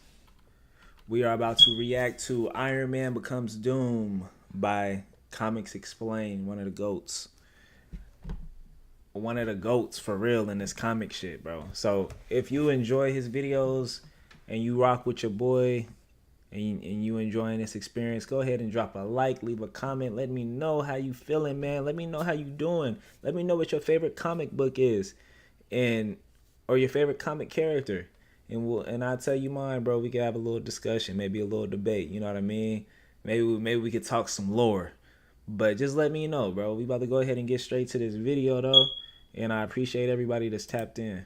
We are about to react to Iron Man Becomes Doom by Comics Explain, one of the GOATs. One of the GOATs for real in this comic shit, bro. So if you enjoy his videos and you rock with your boy and you enjoying this experience, go ahead and drop a like, leave a comment. Let me know how you feeling, man. Let me know how you doing. Let me know what your favorite comic book is or your favorite comic character. And I'll tell you mine, bro. We can have a little discussion, maybe a little debate. You know what I mean? Maybe we could talk some lore. But just let me know, bro. We about to go ahead and get straight to this video, though. And I appreciate everybody that's tapped in.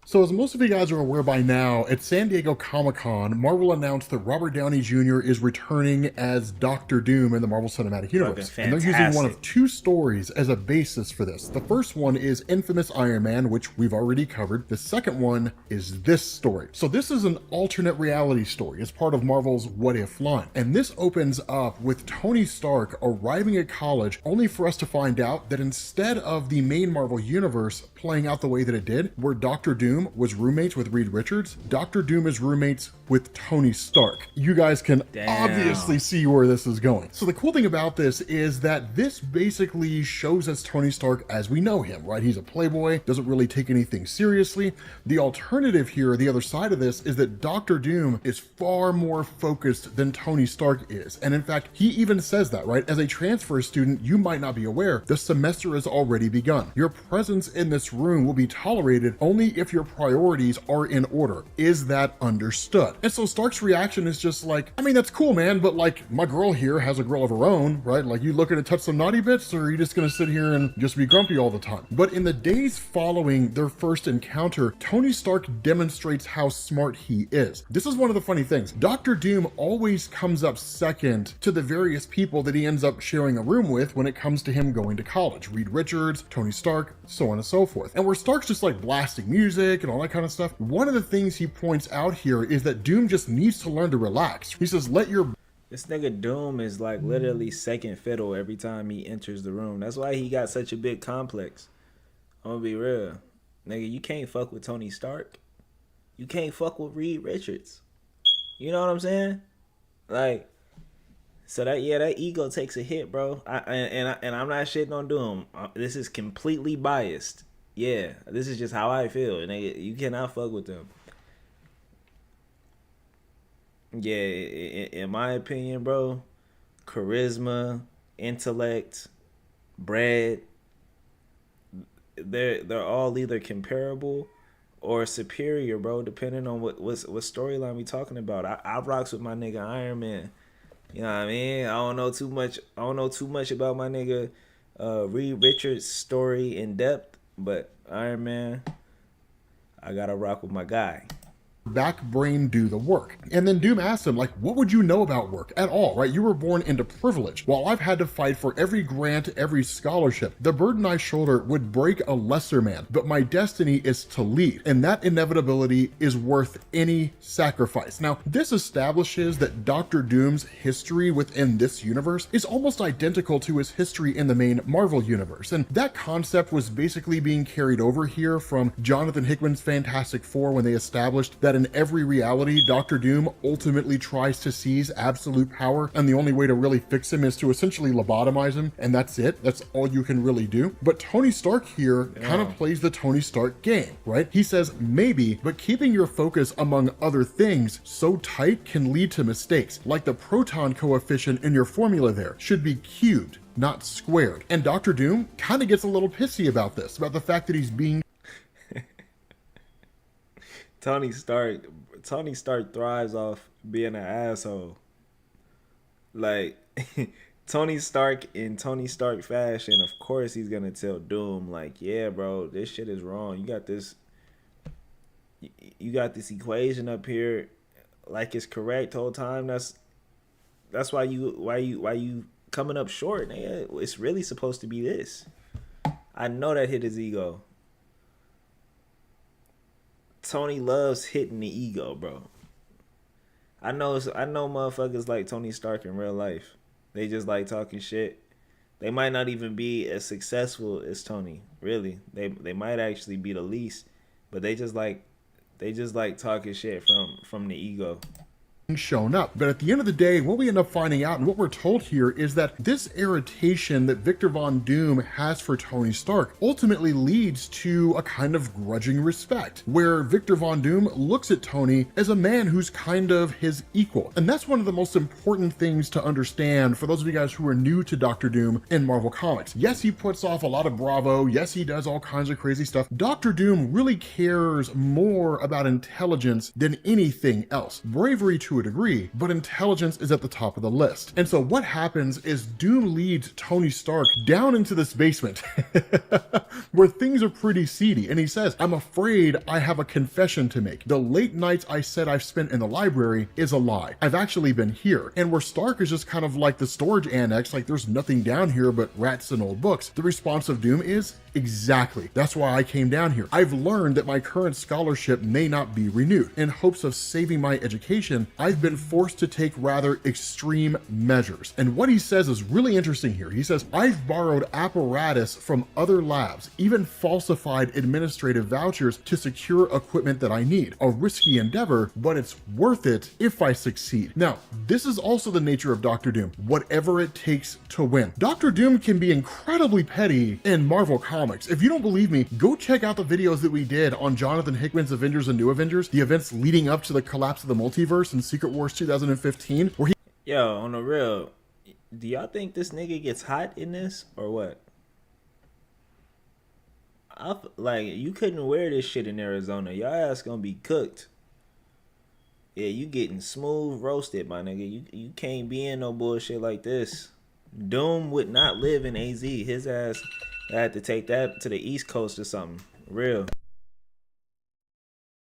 So as most of you guys are aware by now, at San Diego Comic-Con, Marvel announced that Robert Downey Jr. is returning as Doctor Doom in the Marvel Cinematic Universe. And they're using one of two stories as a basis for this. The first one is Infamous Iron Man, which we've already covered. The second one is this story. So this is an alternate reality story. It's part of Marvel's What If line. And this opens up with Tony Stark arriving at college only for us to find out that instead of the main Marvel universe playing out the way that it did, where Doctor Doom was roommates with Reed Richards, Doctor Doom is roommates with Tony Stark. You guys can obviously see where this is going. So the cool thing about this is that this basically shows us Tony Stark as we know him, right? He's a playboy, doesn't really take anything seriously. The alternative here, the other side of this, is that Doctor Doom is far more focused than Tony Stark is. And in fact, he even says that, right? As a transfer student, you might not be aware, the semester has already begun. Your presence in this room will be tolerated only if your priorities are in order. Is that understood? And so Stark's reaction is just like, I mean, that's cool, man, but like, my girl here has a girl of her own, right? Like, you looking to touch some naughty bits, or are you just gonna sit here and just be grumpy all the time? But in the days following their first encounter, Tony Stark demonstrates how smart he is. This is one of the funny things. Doctor Doom always comes up second to the various people that he ends up sharing a room with when it comes to him going to college. Reed Richards, Tony Stark, so on and so forth. And where Stark's just like blasting music and all that kind of stuff, one of the things he points out here is that Doom just needs to learn to relax. He says, This nigga Doom is like literally second fiddle every time he enters the room. That's why he got such a big complex. I'm gonna be real. Nigga, you can't fuck with Tony Stark. You can't fuck with Reed Richards. You know what I'm saying? Like, so that ego takes a hit, bro. And I'm not shitting on Doom. This is completely biased. Yeah, this is just how I feel. Nigga, you cannot fuck with them. Yeah, in my opinion, bro, charisma, intellect, bread, they're all either comparable or superior, bro, depending on what storyline we talking about. I rocks with my nigga Iron Man. You know what I mean? I don't know too much about my nigga Reed Richards' story in depth, but Iron Man, I gotta rock with my guy. Back brain do the work. And then Doom asks him, like, what would you know about work at all, right? You were born into privilege, while I've had to fight for every grant, every scholarship. The burden I shoulder would break a lesser man, but my destiny is to lead, and that inevitability is worth any sacrifice. Now, this establishes that Doctor Doom's history within this universe is almost identical to his history in the main Marvel universe, and that concept was basically being carried over here from Jonathan Hickman's Fantastic Four when they established that in every reality, Doctor Doom ultimately tries to seize absolute power, and the only way to really fix him is to essentially lobotomize him, and that's it. That's all you can really do. But Tony Stark here kind of plays the Tony Stark game, right? He says, maybe, but keeping your focus among other things so tight can lead to mistakes, like the proton coefficient in your formula there should be cubed, not squared. And Doctor Doom kind of gets a little pissy about this, about the fact that he's being Tony Stark thrives off being an asshole. Like, Tony Stark in Tony Stark fashion, of course he's gonna tell Doom, like, yeah, bro, this shit is wrong. You got this equation up here, like it's correct the whole time. That's why you coming up short, nigga. It's really supposed to be this. I know that hit his ego. Tony loves hitting the ego, bro. I know motherfuckers like Tony Stark in real life. They just like talking shit. They might not even be as successful as Tony. Really, they might actually be the least, but they just like talking shit from the ego. Shown up. But at the end of the day, what we end up finding out and what we're told here is that this irritation that Victor Von Doom has for Tony Stark ultimately leads to a kind of grudging respect, where Victor Von Doom looks at Tony as a man who's kind of his equal. And that's one of the most important things to understand for those of you guys who are new to Doctor Doom in Marvel Comics. Yes, he puts off a lot of bravo. Yes, he does all kinds of crazy stuff. Doctor Doom really cares more about intelligence than anything else. Bravery to to a degree, but intelligence is at the top of the list. And so what happens is Doom leads Tony Stark down into this basement where things are pretty seedy. And he says, I'm afraid I have a confession to make. The late nights I said I've spent in the library is a lie. I've actually been here. And where Stark is just kind of like the storage annex, like there's nothing down here but rats and old books, the response of Doom is, exactly. That's why I came down here. I've learned that my current scholarship may not be renewed. In hopes of saving my education, I've been forced to take rather extreme measures. And what he says is really interesting here. He says, I've borrowed apparatus from other labs, even falsified administrative vouchers to secure equipment that I need. A risky endeavor, but it's worth it if I succeed. Now, this is also the nature of Doctor Doom, whatever it takes to win. Doctor Doom can be incredibly petty in Marvel Comics. If you don't believe me, go check out the videos that we did on Jonathan Hickman's Avengers and New Avengers, the events leading up to the collapse of the multiverse in Secret Wars 2015, where he... Yo, on the real, do y'all think this nigga gets hot in this or what? Like, you couldn't wear this shit in Arizona. Y'all ass gonna be cooked. Yeah, you getting smooth roasted, my nigga. You can't be in no bullshit like this. Doom would not live in AZ. His ass had to take that to the East Coast or something. Real.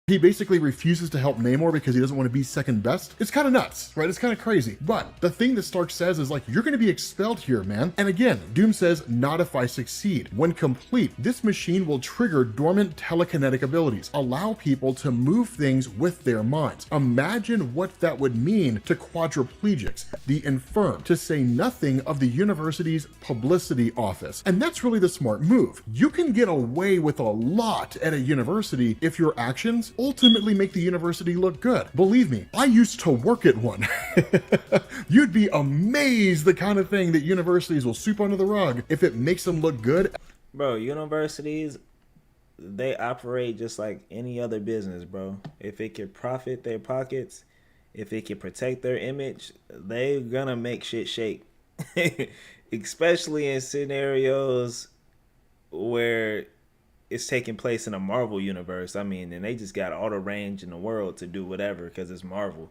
He basically refuses to help Namor because he doesn't want to be second best. It's kind of nuts, right? It's kind of crazy. But the thing that Stark says is like, you're going to be expelled here, man. And again, Doom says, not if I succeed. When complete, this machine will trigger dormant telekinetic abilities, allow people to move things with their minds. Imagine what that would mean to quadriplegics, the infirm, to say nothing of the university's publicity office. And that's really the smart move. You can get away with a lot at a university if your actions ultimately make the university look good. Believe me, I used to work at one. You'd be amazed the kind of thing that universities will sweep under the rug if it makes them look good. Bro, universities, they operate just like any other business, bro. If it can profit their pockets, if it can protect their image, they're gonna make shit shake. Especially in scenarios where it's taking place in a Marvel universe. I mean, and they just got all the range in the world to do whatever because it's Marvel.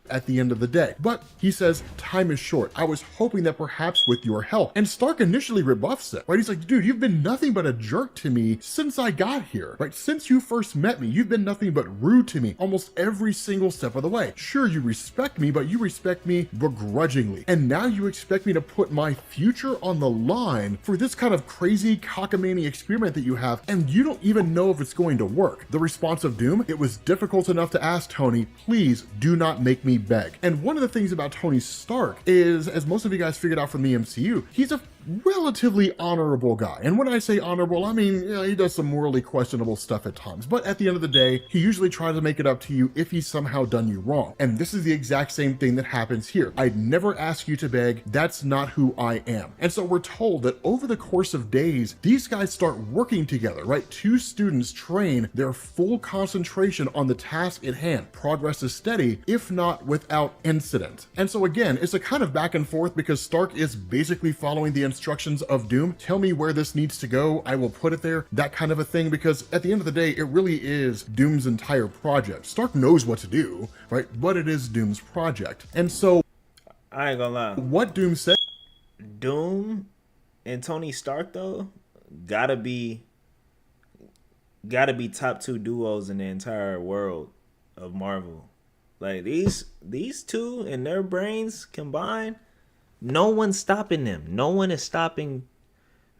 At the end of the day. But he says, time is short. I was hoping that perhaps with your help. And Stark initially rebuffs it, right? He's like, dude, you've been nothing but a jerk to me since I got here, right? Since you first met me, you've been nothing but rude to me almost every single step of the way. Sure, you respect me, but you respect me begrudgingly. And now you expect me to put my future on the line for this kind of crazy cockamamie experiment that you have, and you don't even know if it's going to work. The response of Doom, it was difficult enough to ask Tony, please do not make me beg. And one of the things about Tony Stark is, as most of you guys figured out from the MCU, he's a relatively honorable guy. And when I say honorable, I mean, you know, he does some morally questionable stuff at times, but at the end of the day, he usually tries to make it up to you if he's somehow done you wrong. And this is the exact same thing that happens here. I'd never ask you to beg. That's not who I am. And so we're told that over the course of days, these guys start working together, right? Two students train their full concentration on the task at hand. Progress is steady, if not without incident. And so again, it's a kind of back and forth because Stark is basically following the instructions of Doom. Tell me where this needs to go, I will put it there, that kind of a thing, because at the end of the day, it really is Doom's entire project. Stark knows what to do, right? But it is Doom's project. And so, I ain't gonna lie. What Doom said, Doom and Tony Stark though, gotta be top two duos in the entire world of Marvel. Like these two and their brains combined, no one's stopping them. No one is stopping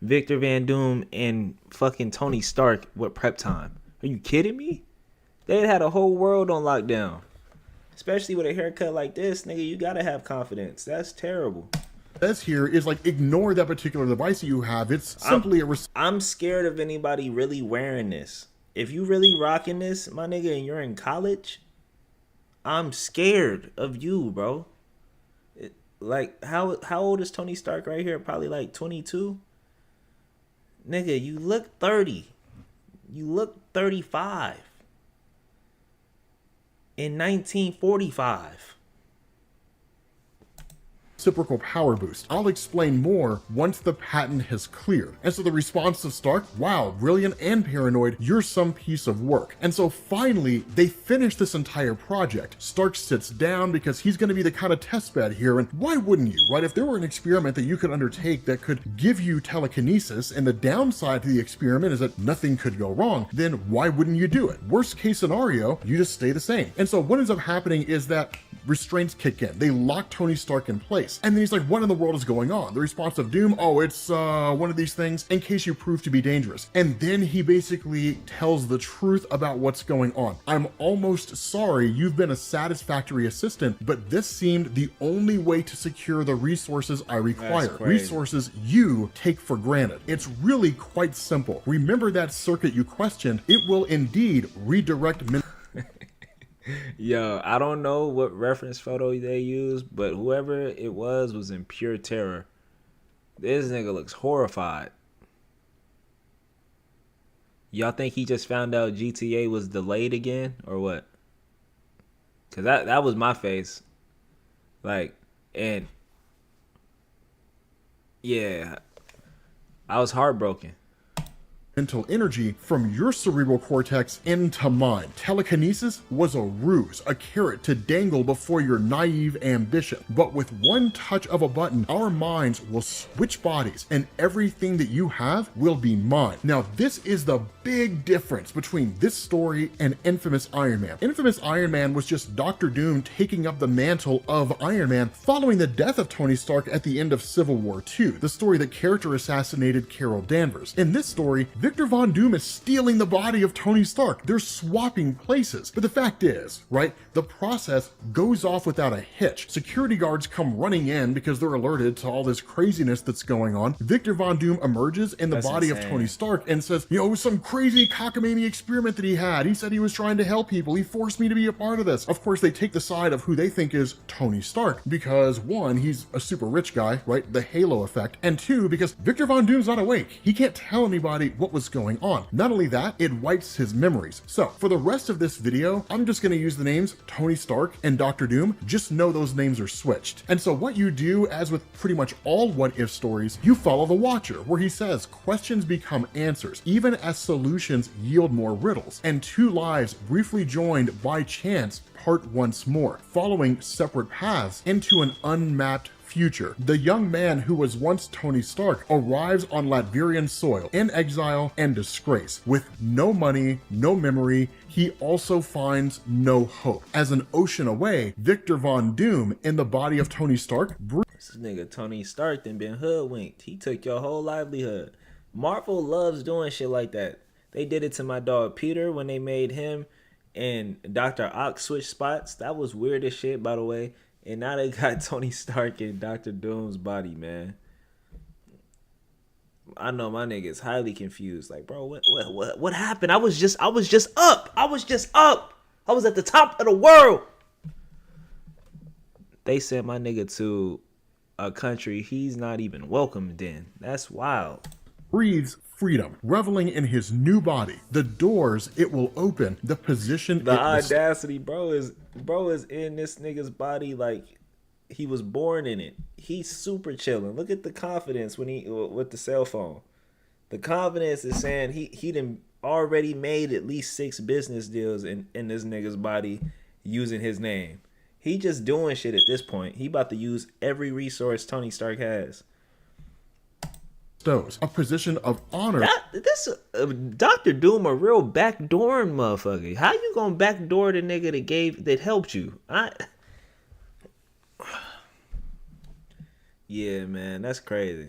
Victor Van Doom and fucking Tony Stark with prep time. Are you kidding me? They had a whole world on lockdown. Especially with a haircut like this, nigga, you gotta have confidence. That's terrible. Says here is like, ignore that particular device that you have. It's simply I'm scared of anybody really wearing this. If you really rocking this, my nigga, and you're in college, I'm scared of you, bro. Like, how old is Tony Stark right here? Probably like 22. Nigga, you look 30. You look 35. In 1945. reciprocal power boost. I'll explain more once the patent has cleared. And so the response of Stark, wow, brilliant and paranoid, you're some piece of work. And so finally, they finish this entire project. Stark sits down because he's going to be the kind of test bed here, and why wouldn't you, right? If there were an experiment that you could undertake that could give you telekinesis, and the downside to the experiment is that nothing could go wrong, then why wouldn't you do it? Worst case scenario, you just stay the same. And so what ends up happening is that restraints kick in. They lock Tony Stark in place. And then he's like, what in the world is going on? The response of Doom, oh, it's one of these things in case you prove to be dangerous. And then he basically tells the truth about what's going on. I'm almost sorry you've been a satisfactory assistant, but this seemed the only way to secure the resources I require. Resources you take for granted. It's really quite simple. Remember that circuit you questioned? It will indeed redirect Yo, I don't know what reference photo they used, but whoever it was in pure terror. This nigga looks horrified. Y'all think he just found out GTA was delayed again or what? Cause that was my face. Like, and yeah, I was heartbroken. Mental energy from your cerebral cortex into mine. Telekinesis was a ruse, a carrot to dangle before your naive ambition. But with one touch of a button, our minds will switch bodies and everything that you have will be mine. Now, this is the big difference between this story and Infamous Iron Man. Infamous Iron Man was just Dr. Doom taking up the mantle of Iron Man following the death of Tony Stark at the end of Civil War II, the story that character assassinated Carol Danvers. In this story, Victor Von Doom is stealing the body of Tony Stark. They're swapping places. But the fact is, right, the process goes off without a hitch. Security guards come running in because they're alerted to all this craziness that's going on. Victor Von Doom emerges in the body of Tony Stark and says, you know, it was some crazy cockamamie experiment that he had. He said he was trying to help people. He forced me to be a part of this. Of course, they take the side of who they think is Tony Stark because one, he's a super rich guy, right? The halo effect. And two, because Victor Von Doom's not awake. He can't tell anybody what was going on. Not only that, it wipes his memories. So for the rest of this video, I'm just going to use the names Tony Stark and Dr. Doom. Just know those names are switched. And so what you do, as with pretty much all what if stories, you follow the Watcher, where he says questions become answers, even as solutions yield more riddles. And two lives briefly joined by chance part once more, following separate paths into an unmapped future. The young man who was once Tony Stark arrives on Latverian soil in exile and disgrace. With no money, no memory, he also finds no hope. As an ocean away, Victor Von Doom, in the body of Tony Stark, this nigga Tony Stark done been hoodwinked. He took your whole livelihood. Marvel loves doing shit like that. They did it to my dog Peter when they made him and Dr. Ock switch spots. That was weird as shit, by the way. And now they got Tony Stark in Dr. Doom's body, man. I know my nigga's highly confused. Like, bro, what happened? I was just up. I was at the top of the world. They sent my nigga to a country he's not even welcomed in. That's wild. Breathes freedom, reveling in his new body. The doors it will open, the position, the audacity, bro is in this nigga's body like he was born in it. He's super chilling. Look at the confidence when he with the cell phone. The confidence is saying he done already made at least 6 business deals in this nigga's body using his name. He just doing shit at this point. He about to use every resource Tony Stark has. A position of honor. This Dr. Doom a real backdooring motherfucker. How you gonna backdoor the nigga that helped you? Yeah, man, that's crazy.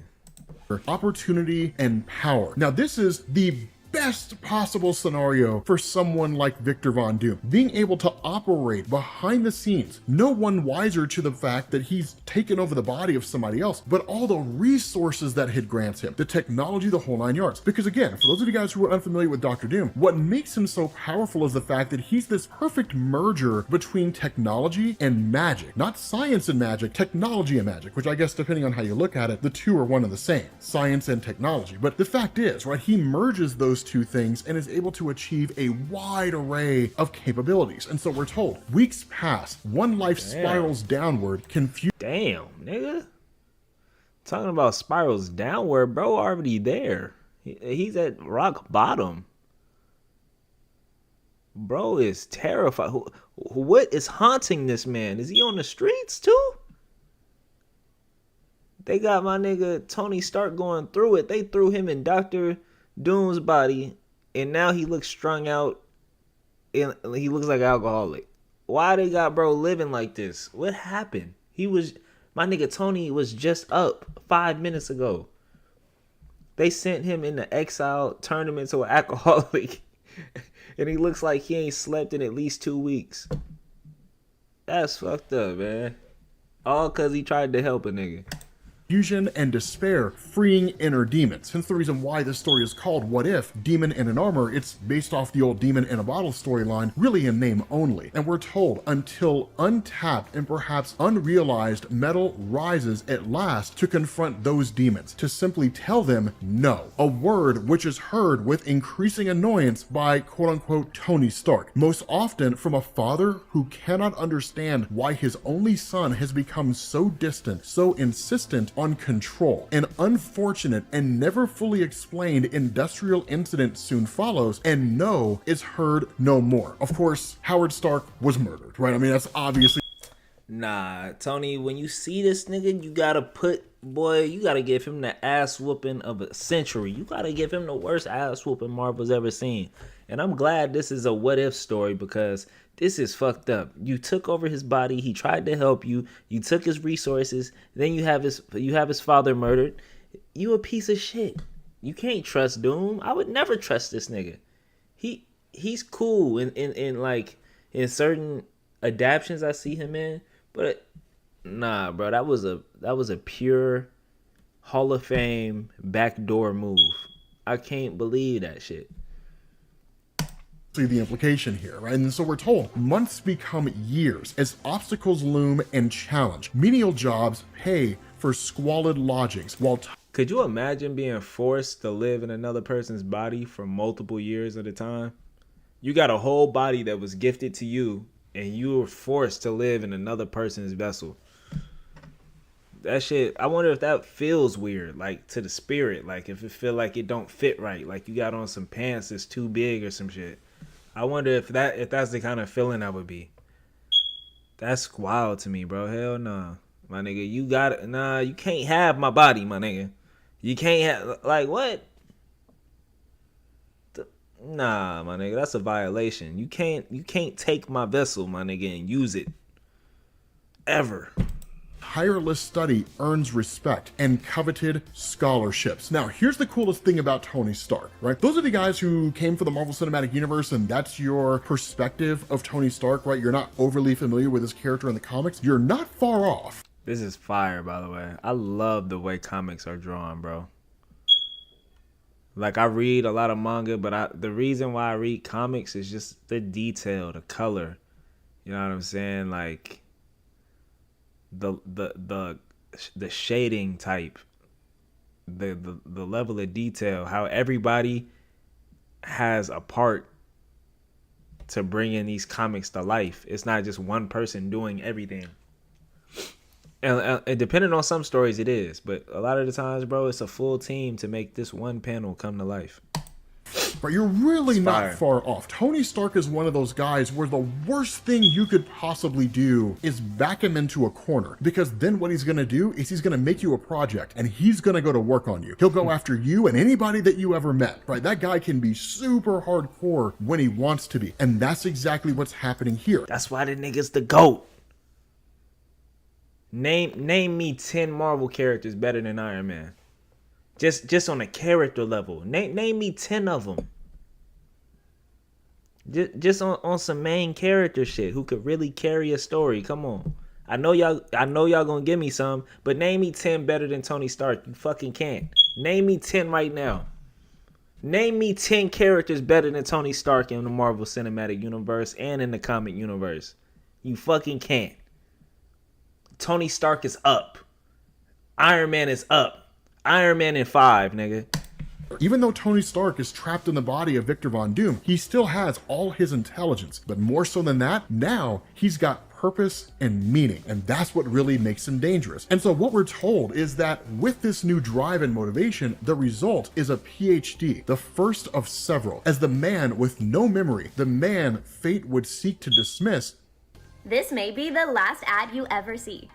Opportunity and power. Now this is the best possible scenario for someone like Victor Von Doom, being able to operate behind the scenes, no one wiser to the fact that he's taken over the body of somebody else, but all the resources that it grants him, the technology, the whole 9 yards. Because again, for those of you guys who are unfamiliar with Dr. Doom, what makes him so powerful is the fact that he's this perfect merger between technology and magic. Not science and magic, technology and magic, which I guess depending on how you look at it, the two are one and the same, science and technology. But the fact is, right, he merges those two things and is able to achieve a wide array of capabilities. And so we're told, weeks pass, one life spirals downward, confused. Damn, nigga. Talking about spirals downward, bro, already there. He's at rock bottom. Bro is terrified. What is haunting this man? Is he on the streets too? They got my nigga Tony Stark going through it. They threw him in Dr. Doom's body, and now he looks strung out, and he looks like an alcoholic. Why they got bro living like this? What happened? My nigga Tony was just up 5 minutes ago. They sent him into exile, turned him into an alcoholic, and he looks like he ain't slept in at least 2 weeks. That's fucked up, man. All because he tried to help a nigga. Confusion and despair, freeing inner demons. Hence the reason why this story is called What If? Demon in an Armor. It's based off the old Demon in a Bottle storyline, really in name only. And we're told, until untapped and perhaps unrealized metal rises at last to confront those demons, to simply tell them no. A word which is heard with increasing annoyance by quote-unquote Tony Stark. Most often from a father who cannot understand why his only son has become so distant, so insistent on control. An unfortunate and never fully explained industrial incident soon follows, and no is heard no more. Of course, Howard Stark was murdered, right? I mean, that's obviously... Nah, Tony, when you see this nigga, you gotta give him the ass whooping of a century. You gotta give him the worst ass whooping Marvel's ever seen. And I'm glad this is a what if story, because this is fucked up. You took over his body. He tried to help you. You took his resources. Then you have his father murdered. You a piece of shit. You can't trust Doom. I would never trust this nigga. He's cool in certain adaptions I see him in, but nah, bro, that was a pure Hall of Fame backdoor move. I can't believe that shit. The implication here, right? And so we're told months become years as obstacles loom and challenge. Menial jobs pay for squalid lodgings while could you imagine being forced to live in another person's body for multiple years at a time? You got a whole body that was gifted to you, and you were forced to live in another person's vessel. That shit, I wonder if that feels weird, like to the spirit, like if it feel like it don't fit right, like you got on some pants that's too big or some shit. I wonder if that's the kind of feeling I would be. That's wild to me, bro. Hell nah. My nigga, you can't have my body, my nigga. You can't have, like, what? Nah, my nigga, that's a violation. You can't take my vessel, my nigga, and use it. Ever. Tireless study earns respect and coveted scholarships. Now, here's the coolest thing about Tony Stark, right? Those are the guys who came from the Marvel Cinematic Universe, and that's your perspective of Tony Stark, right? You're not overly familiar with his character in the comics. You're not far off. This is fire, by the way. I love the way comics are drawn, bro. Like, I read a lot of manga, but the reason why I read comics is just the detail, the color. You know what I'm saying? Like, the shading type, the level of detail, how everybody has a part to bring in these comics to life. It's not just one person doing everything. And depending on some stories it is, but a lot of the times, bro, it's a full team to make this one panel come to life. But you're really not far off. Tony Stark is one of those guys where the worst thing you could possibly do is back him into a corner, because then what he's going to do is he's going to make you a project and he's going to go to work on you. He'll go after you and anybody that you ever met, right? That guy can be super hardcore when he wants to be. And that's exactly what's happening here. That's why the nigga's the GOAT. Name me 10 Marvel characters better than Iron Man. Just on a character level. Name me 10 of them. Just on some main character shit who could really carry a story. Come on. I know y'all gonna give me some, but name me 10 better than Tony Stark. You fucking can't. Name me 10 right now. Name me 10 characters better than Tony Stark in the Marvel Cinematic Universe and in the comic universe. You fucking can't. Tony Stark is up. Iron Man is up. Iron Man in 5, nigga. Even though Tony Stark is trapped in the body of Victor Von Doom, he still has all his intelligence. But more so than that, now he's got purpose and meaning, and that's what really makes him dangerous. And so what we're told is that with this new drive and motivation, the result is a PhD, the first of several. As the man with no memory, the man fate would seek to dismiss. This may be the last ad you ever see.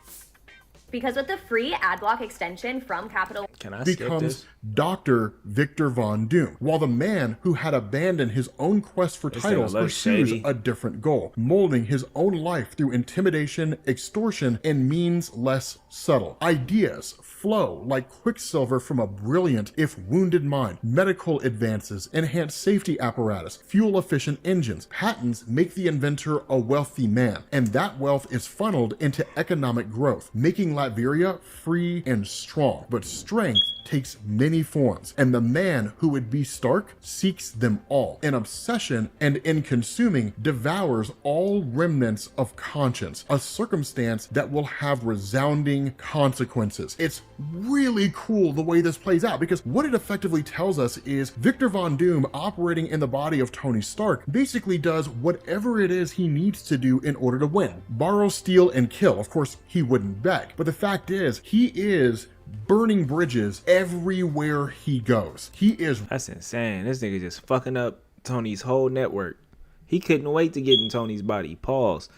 Because with the free ad block extension from Capital becomes Dr. Victor Von Doom, while the man who had abandoned his own quest for titles pursues a different goal, molding his own life through intimidation, extortion, and means less subtle. Ideas flow like quicksilver from a brilliant, if wounded mind. Medical advances, enhanced safety apparatus, fuel-efficient engines, patents make the inventor a wealthy man, and that wealth is funneled into economic growth, making Latveria free and strong. But strength takes many forms, and the man who would be Stark seeks them all. An obsession, and in consuming, devours all remnants of conscience, a circumstance that will have resounding consequences. It's really cool the way this plays out, because what it effectively tells us is Victor Von Doom, operating in the body of Tony Stark, basically does whatever it is he needs to do in order to win. Borrow, steal, and kill. Of course, he wouldn't beg, but the fact is, he is burning bridges everywhere he goes. That's insane. This nigga just fucking up Tony's whole network. He couldn't wait to get in Tony's body. Pause.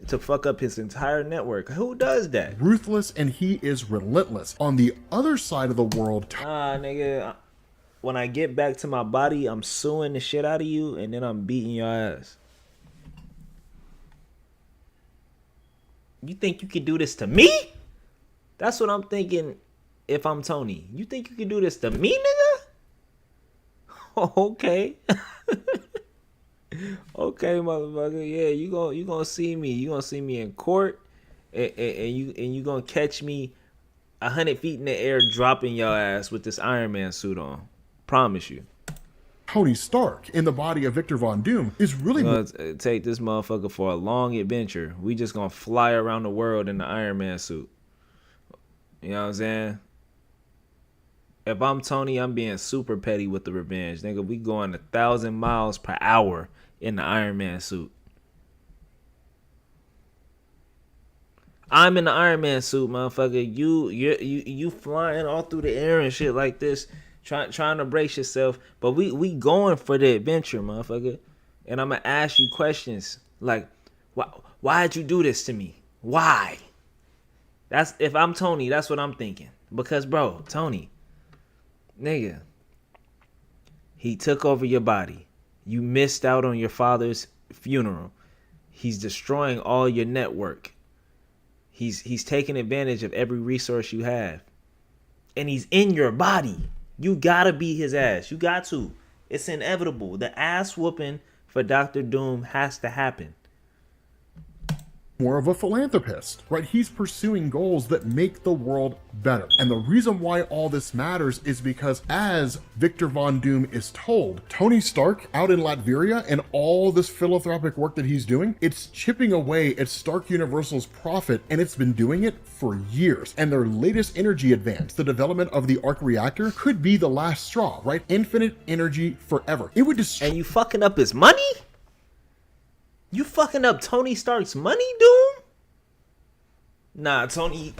To fuck up his entire network. Who does that? Ruthless, and he is relentless. On the other side of the world, nigga, when I get back to my body, I'm suing the shit out of you, and then I'm beating your ass. You think you could do this to me? That's what I'm thinking if I'm Tony. You think you can do this to me, nigga? Okay. Okay, motherfucker. Yeah, you gonna see me. You gonna see me in court, and you gonna catch me 100 feet in the air dropping your ass with this Iron Man suit on. Promise you. Tony Stark in the body of Victor Von Doom is really gonna take this motherfucker for a long adventure. We just gonna fly around the world in the Iron Man suit. You know what I'm saying? If I'm Tony, I'm being super petty with the revenge. Nigga, we going 1,000 miles per hour in the Iron Man suit. I'm in the Iron Man suit, motherfucker. You flying all through the air and shit like this, trying to brace yourself. But we going for the adventure, motherfucker. And I'm gonna ask you questions like, why'd you do this to me? Why? That's if I'm Tony, that's what I'm thinking. Because bro, Tony, nigga, he took over your body. You missed out on your father's funeral. He's destroying all your network. He's taking advantage of every resource you have. And he's in your body. You gotta beat his ass. You got to. It's inevitable. The ass whooping for Dr. Doom has to happen. More of a philanthropist, right? He's pursuing goals that make the world better. And the reason why all this matters is because, as Victor Von Doom is told, Tony Stark out in Latveria and all this philanthropic work that he's doing, it's chipping away at Stark Universal's profit, and it's been doing it for years. And their latest energy advance, the development of the arc reactor, could be the last straw, right? Infinite energy forever. It would destroy. And you fucking up his money? You fucking up Tony Stark's money, Doom? Nah, Tony,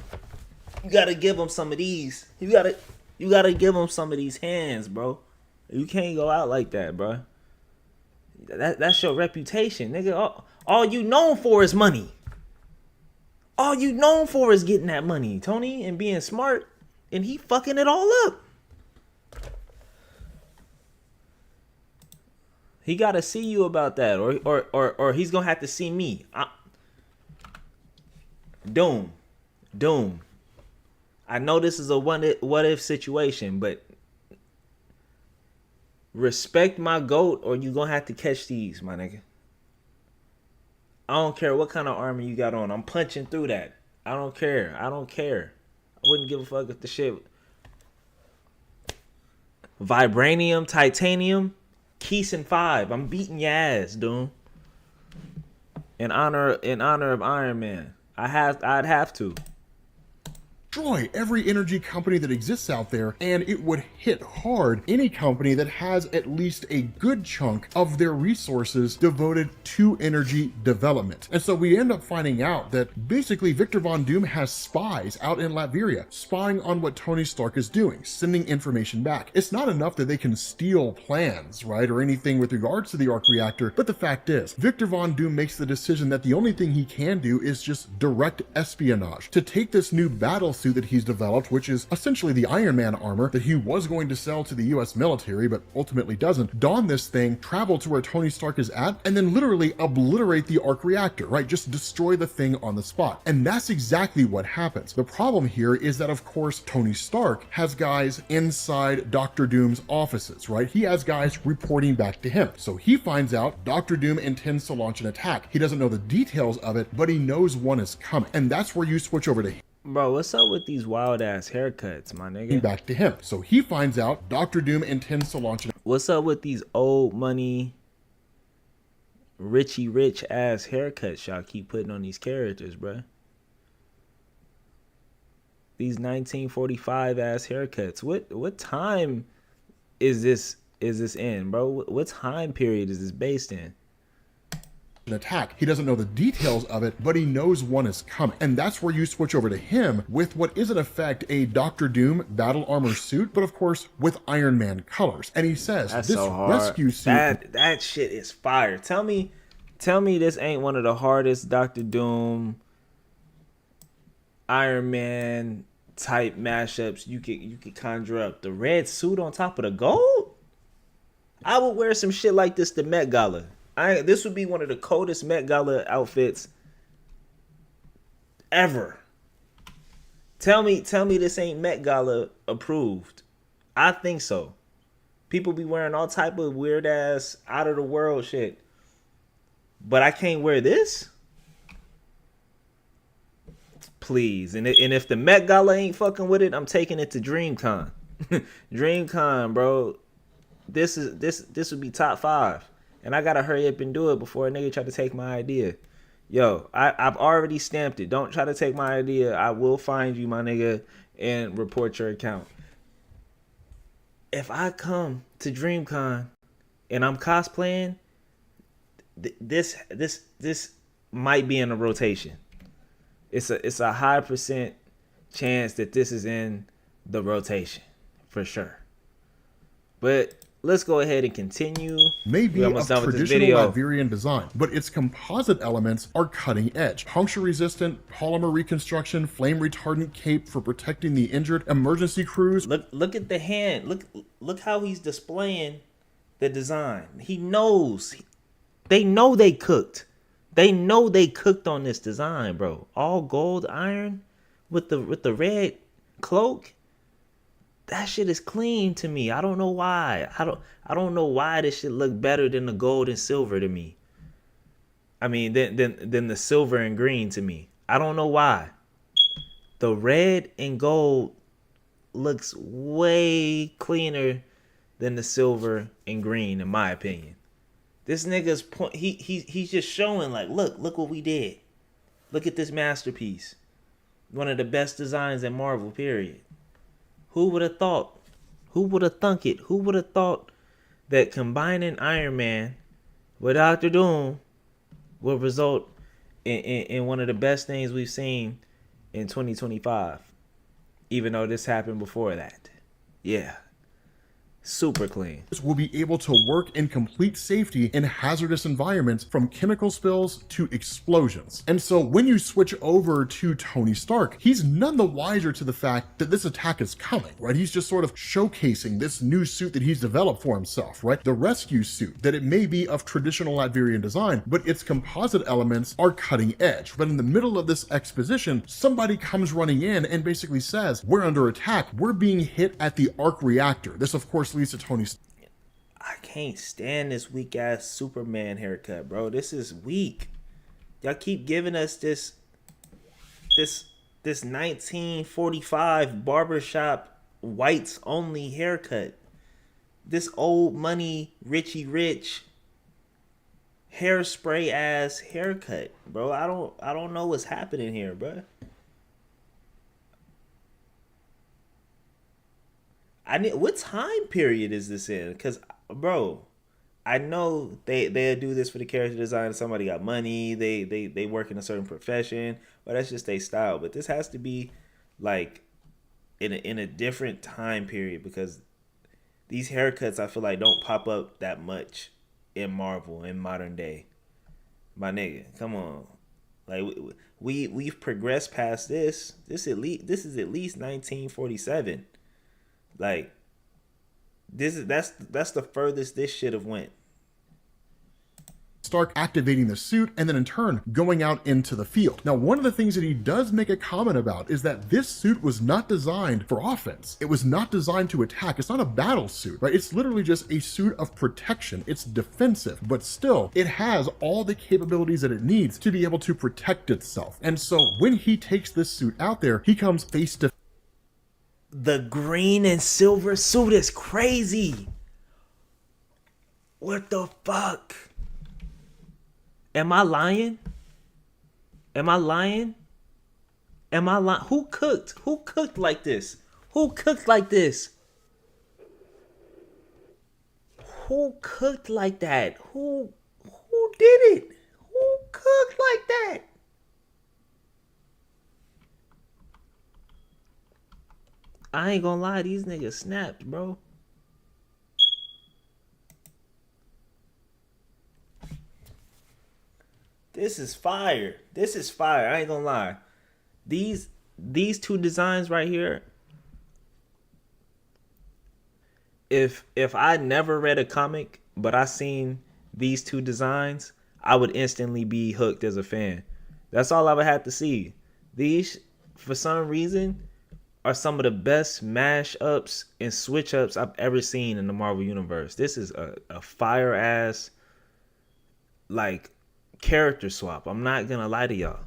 you gotta give him some of these. You gotta give him some of these hands, bro. You can't go out like that, bro. That's your reputation, nigga. All you known for is money. All you known for is getting that money, Tony, and being smart, and he fucking it all up. He gotta see you about that, or he's gonna have to see me. Doom. I know this is a what if situation, but respect my goat, or you gonna have to catch these, my nigga. I don't care what kind of armor you got on. I'm punching through that. I don't care. I wouldn't give a fuck if the shit vibranium, titanium. Keeson 5. I'm beating your ass, Doom. In honor of Iron Man. I'd have to. destroy every energy company that exists out there, and it would hit hard any company that has at least a good chunk of their resources devoted to energy development. And so we end up finding out that basically Victor Von Doom has spies out in Latveria, spying on what Tony Stark is doing, sending information back. It's not enough that they can steal plans, right, or anything with regards to the arc reactor, but the fact is, Victor Von Doom makes the decision that the only thing he can do is just direct espionage, to take this new battle suit that he's developed, which is essentially the Iron Man armor that he was going to sell to the US military, but ultimately doesn't, don this thing, travel to where Tony Stark is at, and then literally obliterate the arc reactor, right? Just destroy the thing on the spot. And that's exactly what happens. The problem here is that, of course, Tony Stark has guys inside Doctor Doom's offices, right? He has guys reporting back to him. So he finds out Doctor Doom intends to launch an attack. He doesn't know the details of it, but he knows one is coming. And that's where you switch over to him. Bro, what's up with these wild ass haircuts, my nigga? Back to him. So he finds out Doctor Doom intends to launch an... What's up with these old money, Richie Rich ass haircuts y'all keep putting on these characters, bro? These 1945 ass haircuts. What time is this in, bro? What time period is this based in? An attack. He doesn't know the details of it, but he knows one is coming. And that's where you switch over to him with what is in effect a Doctor Doom battle armor suit, but of course with Iron Man colors. And he says, that's this so hard. Rescue suit... That shit is fire. Tell me this ain't one of the hardest Doctor Doom, Iron Man type mashups you could conjure up. The red suit on top of the gold? I would wear some shit like this to Met Gala. This would be one of the coldest Met Gala outfits ever. Tell me this ain't Met Gala approved. I think so. People be wearing all type of weird ass out of the world shit. But I can't wear this? Please. And if the Met Gala ain't fucking with it, I'm taking it to DreamCon. DreamCon, bro. This would be top 5. And I gotta hurry up and do it before a nigga try to take my idea. Yo, I've already stamped it. Don't try to take my idea. I will find you, my nigga, and report your account. If I come to DreamCon and I'm cosplaying, this might be in a rotation. It's a high % chance that this is in the rotation for sure. But let's go ahead and continue. Maybe of traditional Latvian design, but its composite elements are cutting edge. Puncture resistant, polymer reconstruction, flame retardant cape for protecting the injured, emergency crews. Look at the hand. Look how he's displaying the design. He knows. They know they cooked. They know they cooked on this design, bro. All gold iron with the red cloak. That shit is clean to me. I don't know why. I don't know why this shit look better than the gold and silver to me. I mean, than the silver and green to me. I don't know why. The red and gold looks way cleaner than the silver and green, in my opinion. This nigga's point. He's just showing like, look what we did. Look at this masterpiece. One of the best designs in Marvel, period. Who would have thought? Who would have thunk it? Who would have thought that combining Iron Man with Doctor Doom would result in one of the best things we've seen in 2025? Even though this happened before that. Yeah. Super clean. Will be able to work in complete safety in hazardous environments, from chemical spills to explosions. And so when you switch over to Tony Stark, he's none the wiser to the fact that this attack is coming, right? He's just sort of showcasing this new suit that he's developed for himself, right? The rescue suit, that it may be of traditional Latvian design, but its composite elements are cutting edge. But in the middle of this exposition, somebody comes running in and basically says, we're under attack. We're being hit at the arc reactor. This, of course, leads to Tony Stark. I can't stand this weak ass Superman haircut, bro. This is weak. Y'all keep giving us this 1945 barbershop whites only haircut. This old money Richie Rich hairspray ass haircut, bro. I don't know what's happening here, bro. I need, what time period is this in? Because, bro, I know they'll do this for the character design. Somebody got money. They work in a certain profession, but that's just their style. But this has to be like in a different time period, because these haircuts I feel like don't pop up that much in Marvel in modern day. My nigga, come on. Like we've progressed past this. This is at least 1947. Like that's the furthest this should have went. Stark activating the suit and then in turn going out into the field. Now, one of the things that he does make a comment about is that this suit was not designed for offense. It was not designed to attack. It's not a battle suit, right? It's literally just a suit of protection. It's defensive, but still it has all the capabilities that it needs to be able to protect itself. And so when he takes this suit out there, he comes face to the green and silver suit is crazy. What the fuck? Am I lying? Am I lying? Am I lying? Who cooked? Who cooked like this? Who cooked like this? Who cooked like that? Who did it? Who cooked like that? I ain't gonna lie, these niggas snapped, bro. This is fire. This is fire. I ain't gonna lie. These two designs right here. If I never read a comic, but I seen these two designs, I would instantly be hooked as a fan. That's all I would have to see. These, for some reason, are some of the best mash-ups and switch-ups I've ever seen in the Marvel Universe. This is a fire-ass, like, character swap. I'm not gonna lie to y'all.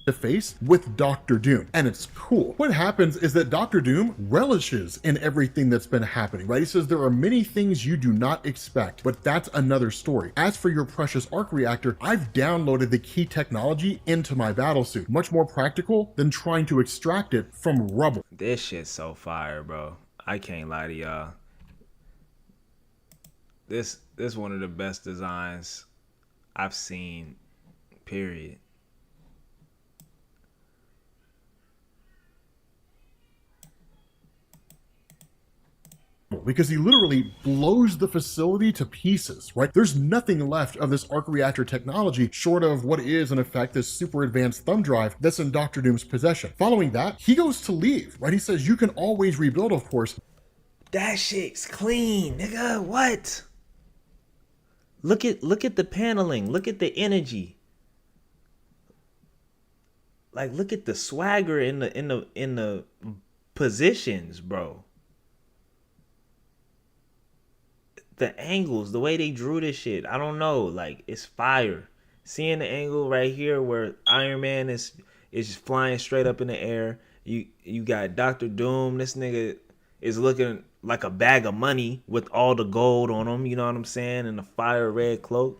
The face with Doctor Doom, and it's cool. What happens is that Doctor Doom relishes in everything that's been happening, right? He says there are many things you do not expect, but that's another story. As for your precious arc reactor, I've downloaded the key technology into my battlesuit. Much more practical than trying to extract it from rubble. This shit's so fire, bro. I can't lie to y'all. This is one of the best designs I've seen, period. Because he literally blows the facility to pieces, right? There's nothing left of this arc reactor technology short of what is, in effect, this super advanced thumb drive that's in Doctor Doom's possession. Following that, he goes to leave, right? He says, you can always rebuild, of course. That shit's clean, nigga. What? Look at the paneling. Look at the energy. Like, look at the swagger in the positions, bro. The angles, the way they drew this shit, I don't know. Like, it's fire. Seeing the angle right here where Iron Man is flying straight up in the air. You got Doctor Doom. This nigga is looking like a bag of money with all the gold on him. You know what I'm saying? And the fire red cloak.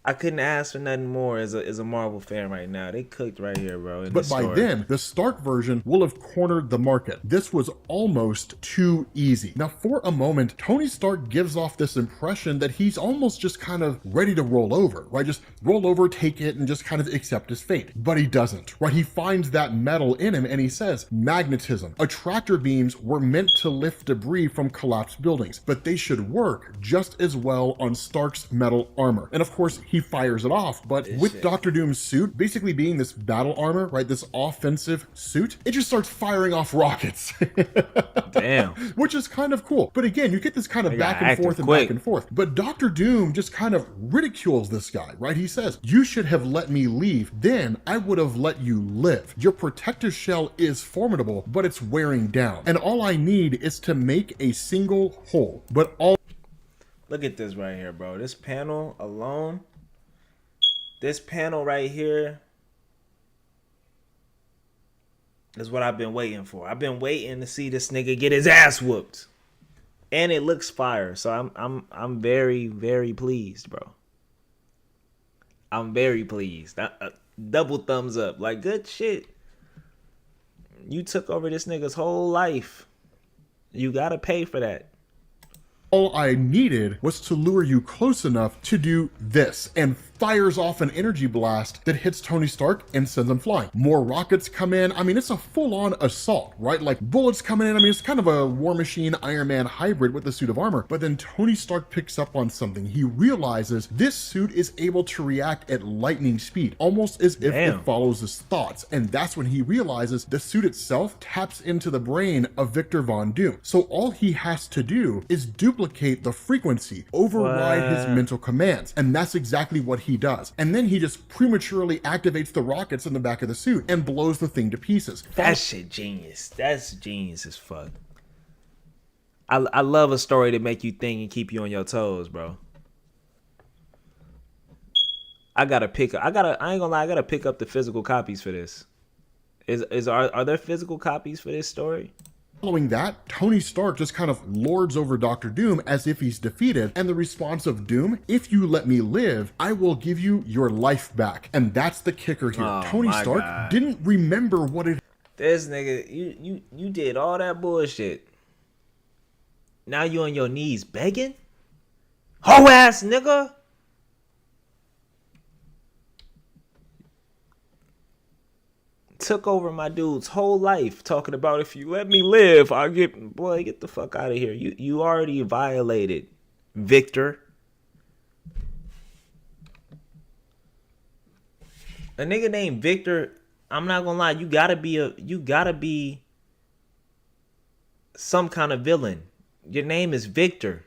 I couldn't ask for nothing more as a Marvel fan right now. They cooked right here, bro. But by then, the Stark version will have cornered the market. This was almost too easy. Now, for a moment, Tony Stark gives off this impression that he's almost just kind of ready to roll over, right? Just roll over, take it, and just kind of accept his fate. But he doesn't, right? He finds that metal in him and he says, magnetism. Attractor beams were meant to lift debris from collapsed buildings, but they should work just as well on Stark's metal armor. And of course, he fires it off, but with Doctor Doom's suit basically being this battle armor, right, this offensive suit, it just starts firing off rockets. Damn. Which is kind of cool. But again, you get this kind of back and forth. But Doctor Doom just kind of ridicules this guy, right? He says, you should have let me leave, then I would have let you live. Your protective shell is formidable, but it's wearing down. And all I need is to make a single hole. But all... Look at this right here, bro. This panel alone... This panel right here is what I've been waiting for. I've been waiting to see this nigga get his ass whooped. And it looks fire. So I'm very, very pleased, bro. I'm very pleased. Double thumbs up. Like, good shit. You took over this nigga's whole life. You gotta pay for that. All I needed was to lure you close enough to do this, and fires off an energy blast that hits Tony Stark and sends him flying. More rockets come in. I mean, it's a full-on assault, right? Like bullets coming in. I mean, it's kind of a War Machine Iron Man hybrid with a suit of armor. But then Tony Stark picks up on something. He realizes this suit is able to react at lightning speed, almost as if it follows his thoughts. And that's when he realizes the suit itself taps into the brain of Victor Von Doom. So all he has to do is duplicate the frequency, override his mental commands. And that's exactly what he does. And then he just prematurely activates the rockets in the back of the suit and blows the thing to pieces. That shit genius. That's genius as fuck. I love a story to make you think and keep you on your toes, bro. I ain't gonna lie, I gotta pick up the physical copies for this. Are there physical copies for this story? Following that, Tony Stark just kind of lords over Dr. Doom as if he's defeated, and the response of Doom, if you let me live, I will give you your life back. And that's the kicker here. Tony Stark didn't remember what it... This nigga, you did all that bullshit. Now you on your knees begging? Hoe ass nigga! Took over my dude's whole life talking about if you let me live, I'll get... Boy, get the fuck out of here. You already violated, Victor. A nigga named Victor, I'm not gonna lie, you gotta be some kind of villain. Your name is Victor.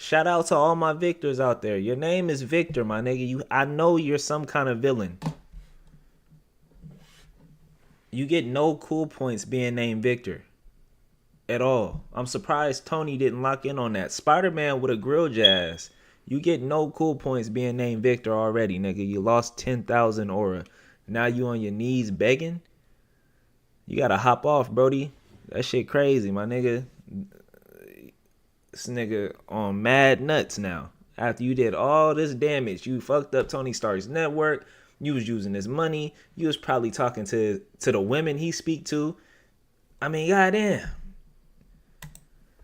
Shout out to all my Victors out there. Your name is Victor, my nigga. I know you're some kind of villain. You get no cool points being named Victor. At all. I'm surprised Tony didn't lock in on that. Spider-Man would have grilled your ass. You get no cool points being named Victor already, nigga. You lost 10,000 aura. Now you on your knees begging? You gotta hop off, Brody. That shit crazy, my nigga. This nigga on mad nuts now. After you did all this damage, you fucked up Tony Stark's network. You was using his money. You was probably talking to the women he speak to. I mean, goddamn.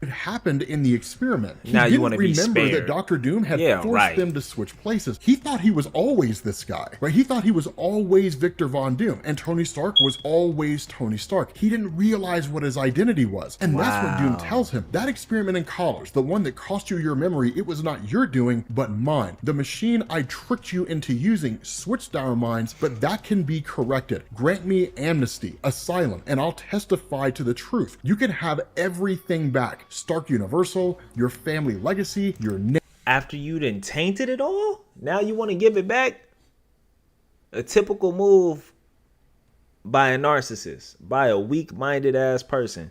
It happened in the experiment. He now you didn't want to be remember spared. that Dr. Doom had forced them to switch places. He thought he was always this guy, right? He thought he was always Victor Von Doom, and Tony Stark was always Tony Stark. He didn't realize what his identity was, and that's what Doom tells him. That experiment in college, the one that cost you your memory, it was not your doing, but mine. The machine I tricked you into using switched our minds, but that can be corrected. Grant me amnesty, asylum, and I'll testify to the truth. You can have everything back. Stark Universal, your family legacy, your name. After you done tainted it all? Now you want to give it back? A typical move by a narcissist, by a weak-minded ass person.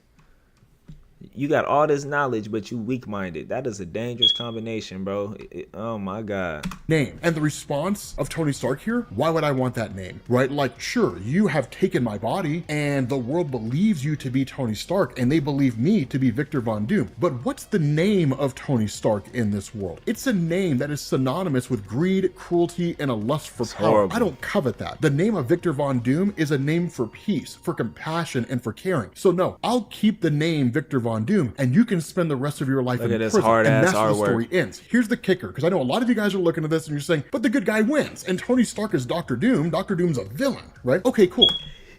You got all this knowledge, but you weak-minded. That is a dangerous combination, bro. Oh my God. Name. And the response of Tony Stark here, why would I want that name? Right? Like, sure, you have taken my body and the world believes you to be Tony Stark and they believe me to be Victor Von Doom. But what's the name of Tony Stark in this world? It's a name that is synonymous with greed, cruelty, and a lust for power. Horrible. I don't covet that. The name of Victor Von Doom is a name for peace, for compassion, and for caring. So no, I'll keep the name Victor Von Doom, and you can spend the rest of your life in prison. And that's where the story ends. Here's the kicker, because I know a lot of you guys are looking at this and you're saying, but the good guy wins, and Tony Stark is Dr. Doom. Dr. Doom's a villain, right? Okay, cool.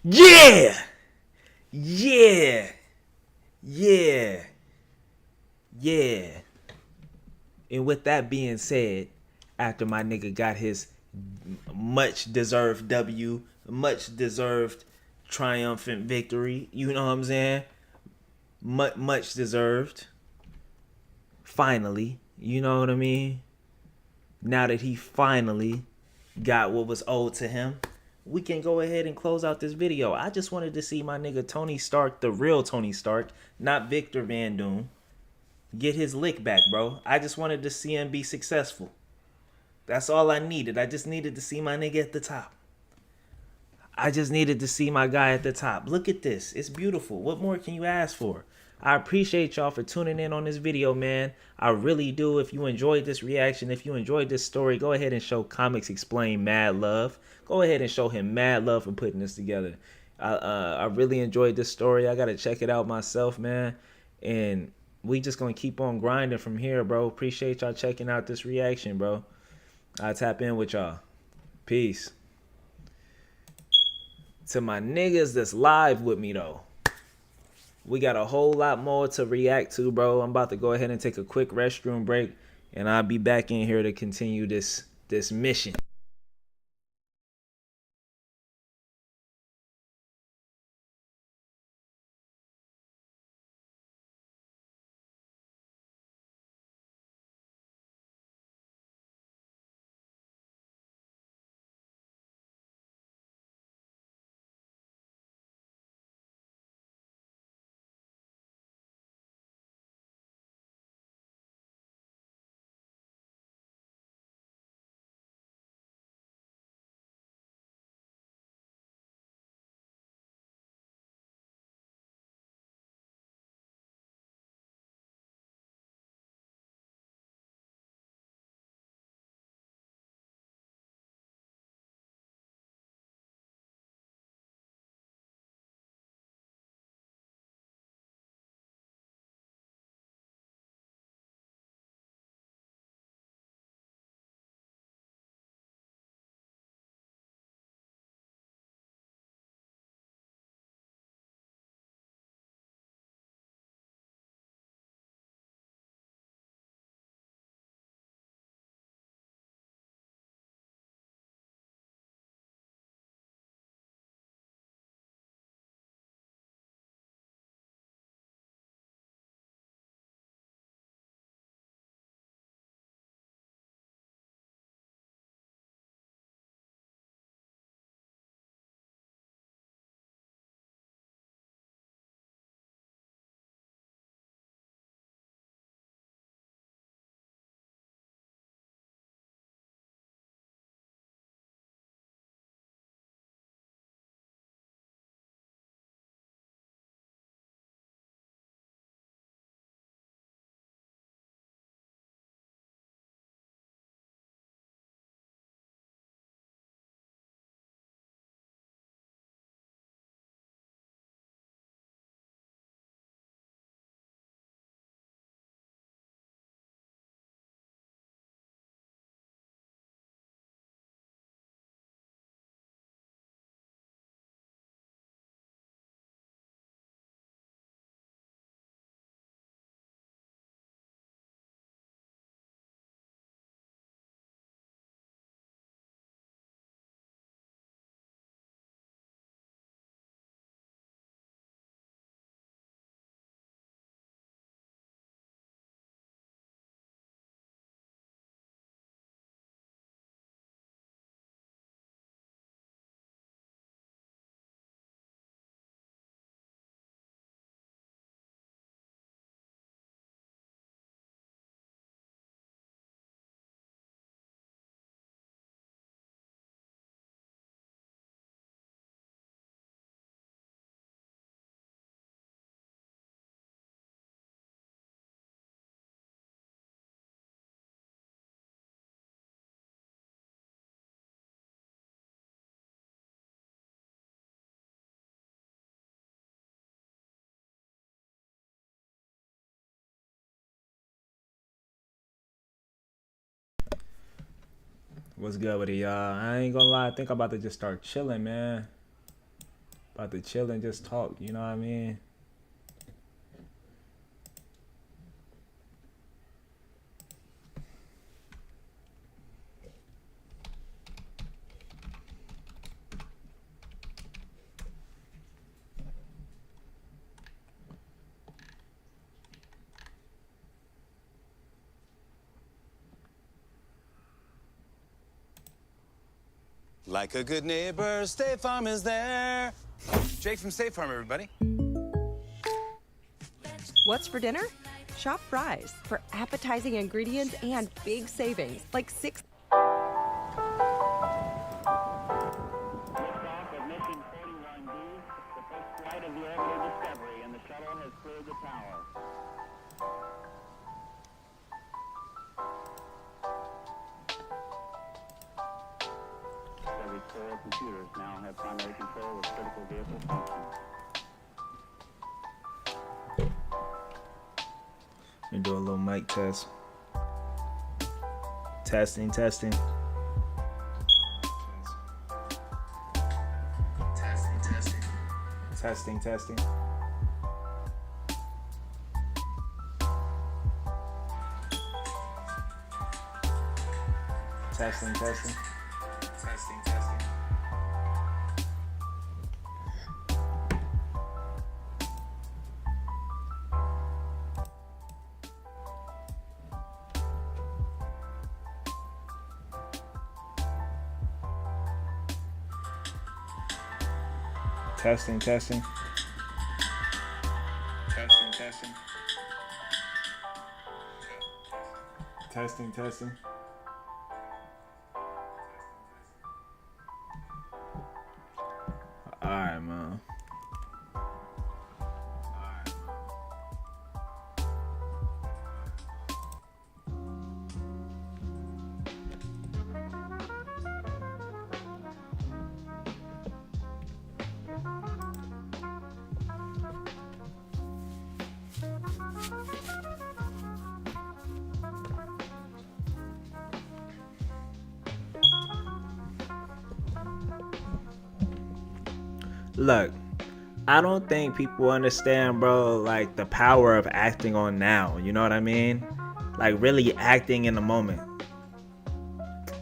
Yeah! And with that being said, after my nigga got his much deserved W, much deserved triumphant victory, you know what I'm saying? Much deserved. Finally, you know what I mean? Now that he finally got what was owed to him, we can go ahead and close out this video. I just wanted to see my nigga Tony Stark, the real Tony Stark, not Victor Von Doom, get his lick back, bro. I just wanted to see him be successful. That's all I needed. I just needed to see my nigga at the top. I just needed to see my guy at the top. Look at this. It's beautiful. What more can you ask for? I appreciate y'all for tuning in on this video, man. I really do. If you enjoyed this reaction, if you enjoyed this story, go ahead and show Comics Explain mad love. Go ahead and show him mad love for putting this together. I really enjoyed this story. I gotta check it out myself, man. And we just gonna keep on grinding from here, bro. Appreciate y'all checking out this reaction, bro. I'll tap in with y'all. Peace. To my niggas that's live with me though, we got a whole lot more to react to, bro. I'm about to go ahead and take a quick restroom break, and I'll be back in here to continue this mission. What's good with it, y'all? I ain't gonna lie, I think I'm about to just start chilling, man. About to chill and just talk, you know what I mean? Like a good neighbor, State Farm is there. Jake from State Farm, everybody. What's for dinner? Shop Fry's for appetizing ingredients and big savings, like 6. Solar computers now have primary control of critical vehicle functions. Let me do a little mic test. Testing. Testing. Testing. All right, man. Look, I don't think people understand, bro, like the power of acting on now. You know what I mean? Like really acting in the moment.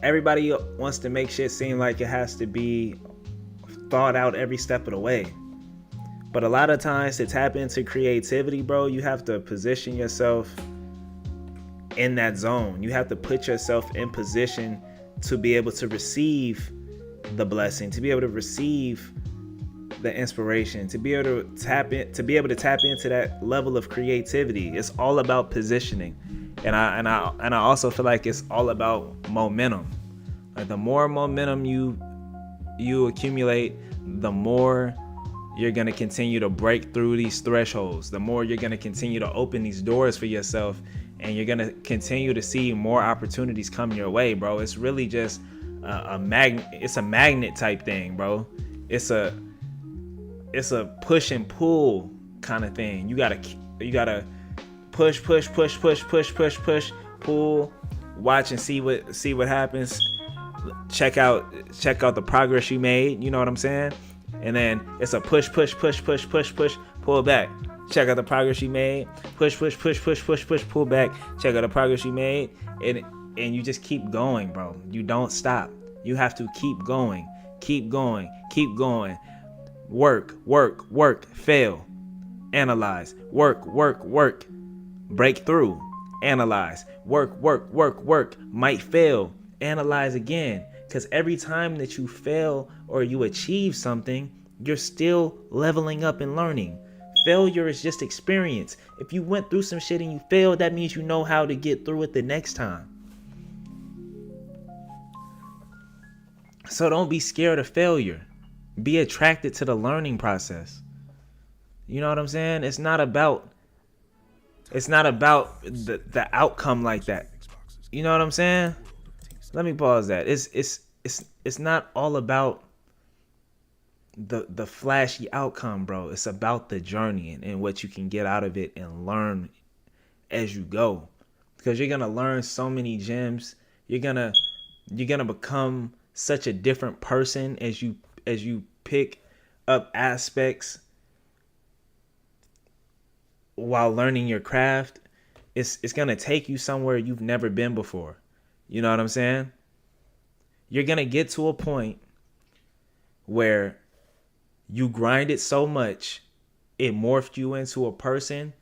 Everybody wants to make shit seem like it has to be thought out every step of the way. But a lot of times to tap into creativity, bro, you have to position yourself in that zone. You have to put yourself in position to be able to receive the blessing, to be able to receive the inspiration, to be able to tap into that level of creativity. It's all about positioning, and I also feel like it's all about momentum. Like the more momentum you accumulate, the more you're gonna continue to break through these thresholds. The more you're gonna continue to open these doors for yourself, and you're gonna continue to see more opportunities come your way, bro. It's really just a magnet. It's a magnet type thing, bro. It's a push and pull kind of thing. You gotta push, pull, watch and see what happens. Check out the progress you made. You know what I'm saying? And then it's a push, pull back. Check out the progress you made. Push, pull back. Check out the progress you made. And you just keep going, bro. You don't stop. You have to keep going. Work, fail, analyze, work, break through, analyze, work, might fail, analyze again. Because every time that you fail or you achieve something, you're still leveling up and learning. Failure is just experience. If you went through some shit and you failed, that means you know how to get through it the next time. So don't be scared of failure. Be attracted to the learning process. You know what I'm saying? It's not about the outcome like that. You know what I'm saying? Let me pause that. It's not all about the flashy outcome, bro. It's about the journey and what you can get out of it and learn as you go. Because you're gonna learn so many gems. You're gonna become such a different person as you pick up aspects while learning your craft. It's gonna take you somewhere you've never been before. You know what I'm saying? You're gonna get to a point where you grind it so much, it morphed you into a person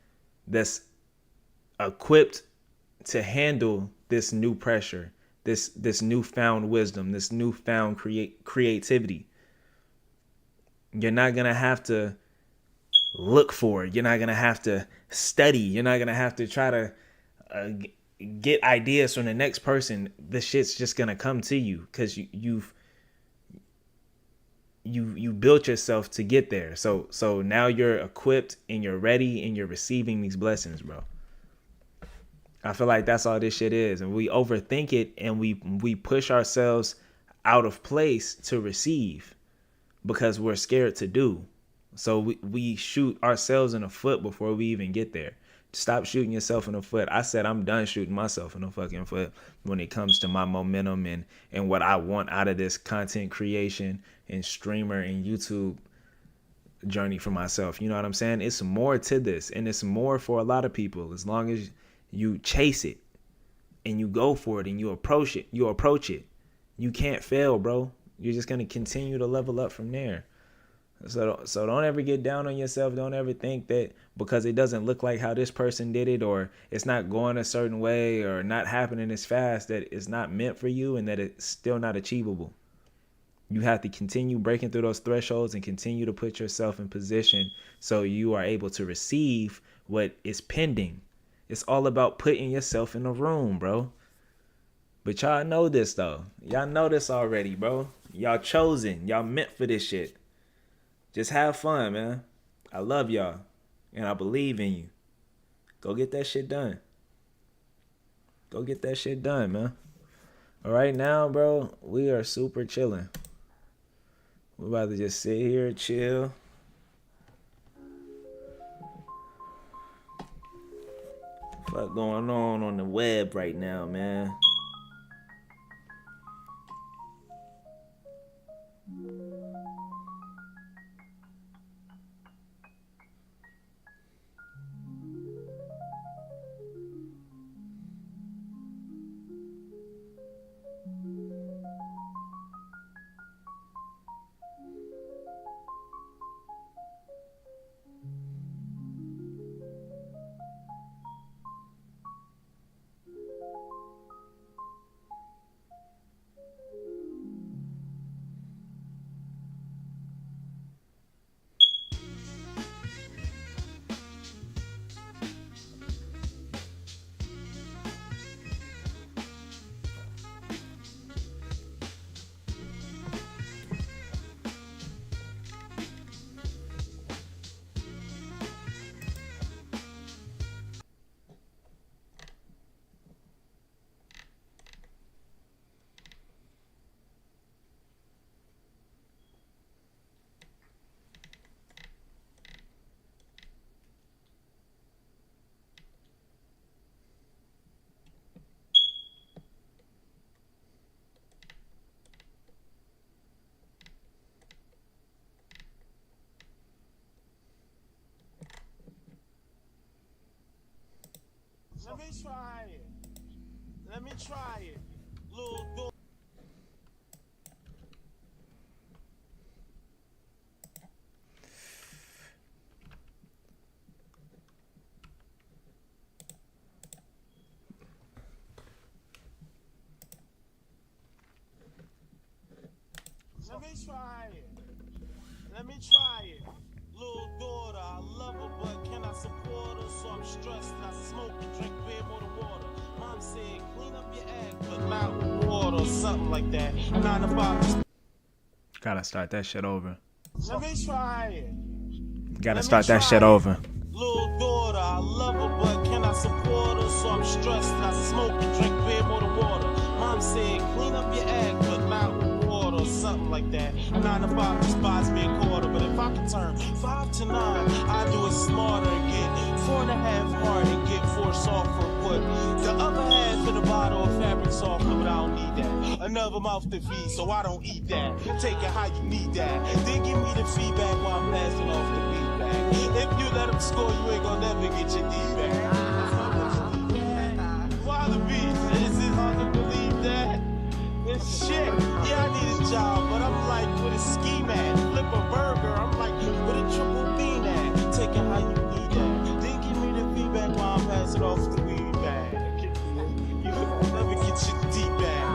that's equipped to handle this new pressure, this newfound wisdom, this newfound creativity. You're not gonna have to look for it. You're not gonna have to study. You're not gonna have to try to get ideas from the next person. The shit's just gonna come to you because you built yourself to get there. So now you're equipped and you're ready and you're receiving these blessings, bro. I feel like that's all this shit is, and we overthink it and we push ourselves out of place to receive because we're scared to do. So we shoot ourselves in the foot before we even get there. Stop shooting yourself in the foot. I said I'm done shooting myself in the fucking foot when it comes to my momentum and what I want out of this content creation and streamer and YouTube journey for myself. You know what I'm saying? It's more to this, and it's more for a lot of people. As long as you chase it and you go for it and you approach it, you can't fail, bro. You're just gonna continue to level up from there. So don't ever get down on yourself. Don't ever think that because it doesn't look like how this person did it, or it's not going a certain way, or not happening as fast, that it's not meant for you and that it's still not achievable. You have to continue breaking through those thresholds and continue to put yourself in position so you are able to receive what is pending. It's all about putting yourself in the room, bro. But y'all know this, though. Y'all know this already, bro. Y'all chosen. Y'all meant for this shit. Just have fun, man. I love y'all. And I believe in you. Go get that shit done. Go get that shit done, man. All right, now, bro, we are super chilling. We're about to just sit here, chill. What's going on the web right now, man? Let me try it. Let me try it. Little door. Let me try it. Let me try it. Little daughter, I love her, but can I support her? So I'm stressed and I smoke and drink beer more than water. Mom said, clean up your act, but not with water or something like that. 9 to 5. Gotta start that shit over. Let me try it. Gotta start that shit over. Little daughter, I love her, but can I support her? So I'm stressed and I smoke and drink beer more than water. Mom said, clean up your act, but not with water or something like that. 9 to 5 despise me a quarter, but if I can turn 5 to 9, I do it smarter and get 4.5 hard and get 4 soft for wood. The other half of the bottle of fabric softener, but I don't need that. Another mouth to feed, so I don't eat that. Take it how you need that. Then give me the feedback while I'm passing off the weed back. If you let them score, you ain't gonna never get your D back. Father beats, is it hard to believe that? It's shit. Yeah, I need a job, but I'm like, with a ski mat, flip a burger. I'm like, with a triple bean at. Take it how you need that. Then give me the feedback while I'm passing off the weed bag. You will never get your D back.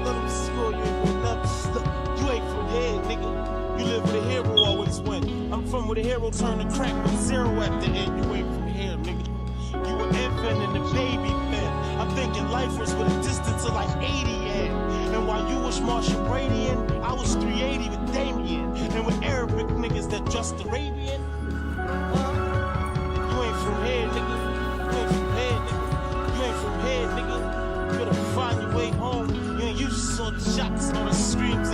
Let them score, you ain't gonna never stop. You ain't from here, nigga. You live with a hero, always win. I'm from where the hero turn to crack with 0 at the end. You ain't from here, nigga. You an infant in the baby pen. I'm thinking life was with a distance of like 80 in. And while you was Marshall Brady in, I was 380 with Damien. And with Arabic niggas that just Arabian. You ain't from here, nigga. You ain't from here, nigga. You ain't from here, nigga. You better find your way home. You ain't used to saw the shots on the screen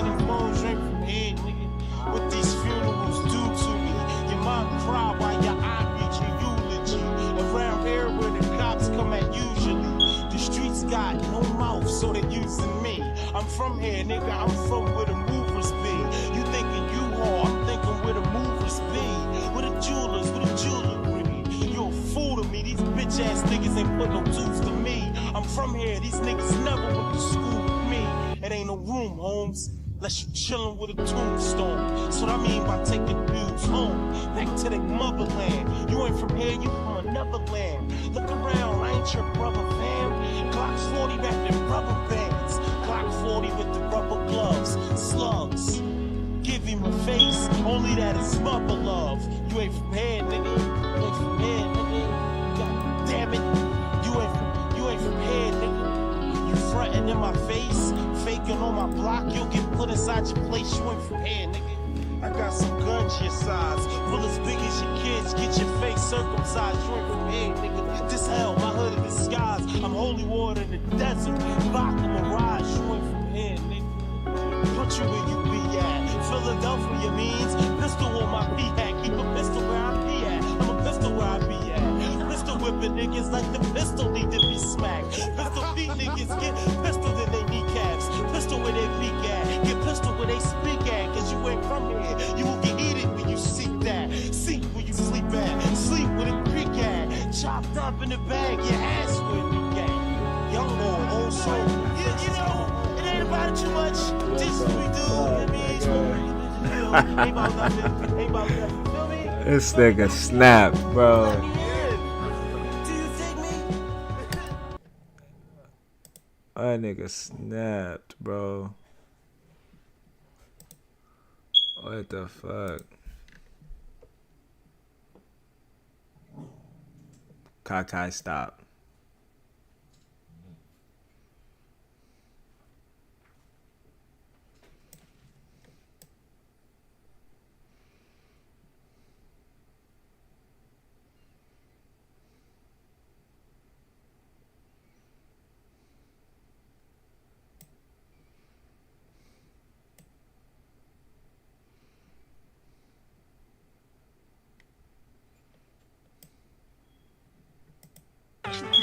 here, nigga. I'm from where the movers be. You thinking you are, I'm thinking where the movers be. Where the jewelers, where the jewelry. You a fool to me. These bitch ass niggas ain't put no tools to me. I'm from here, these niggas never went to school with me. It ain't no room, Holmes, unless you chillin' with a tombstone. That's what I mean by taking dudes home, back to their motherland. You ain't from here, you from another land. Look around, I ain't your brother, fam. Glock 40 wrapped in rubber bands. Glock 40 with the rubber gloves. Slugs, give him a face, only that is mother love. You ain't from here, nigga. You ain't from here, nigga. God damn it. You ain't from here, nigga. You frontin' in my face, faking on my block, you'll get put inside your place. You ain't from here, nigga. I got some guns your size, full as big as your kids, get your face circumcised. You ain't from here, nigga. This hell, my hood in disguise. I'm holy water in the desert, vodka mirage. You ain't from here, nigga. Put you where you be at. Philadelphia means pistol on my P-hat. Keep a pistol where I be at. I'm a pistol where I be at. Pistol whipping niggas like the pistol need to be smacked. Pistol beat niggas get pistol in they kneecaps. Pistol where they peek at. Get pistol where they speak at. Cause you ain't from here. You will get eaten when you seek that. Seek where you sleep at. Sleep with a creek at. Chopped up in the bag, your ass where you at. Young boy, old soul. You know, it ain't about it too much. Just what we do. It means ain't about nothing. Ain't about nothing. Feel me? This nigga snap, bro. That nigga snapped, bro. What the fuck? Kakai, stop.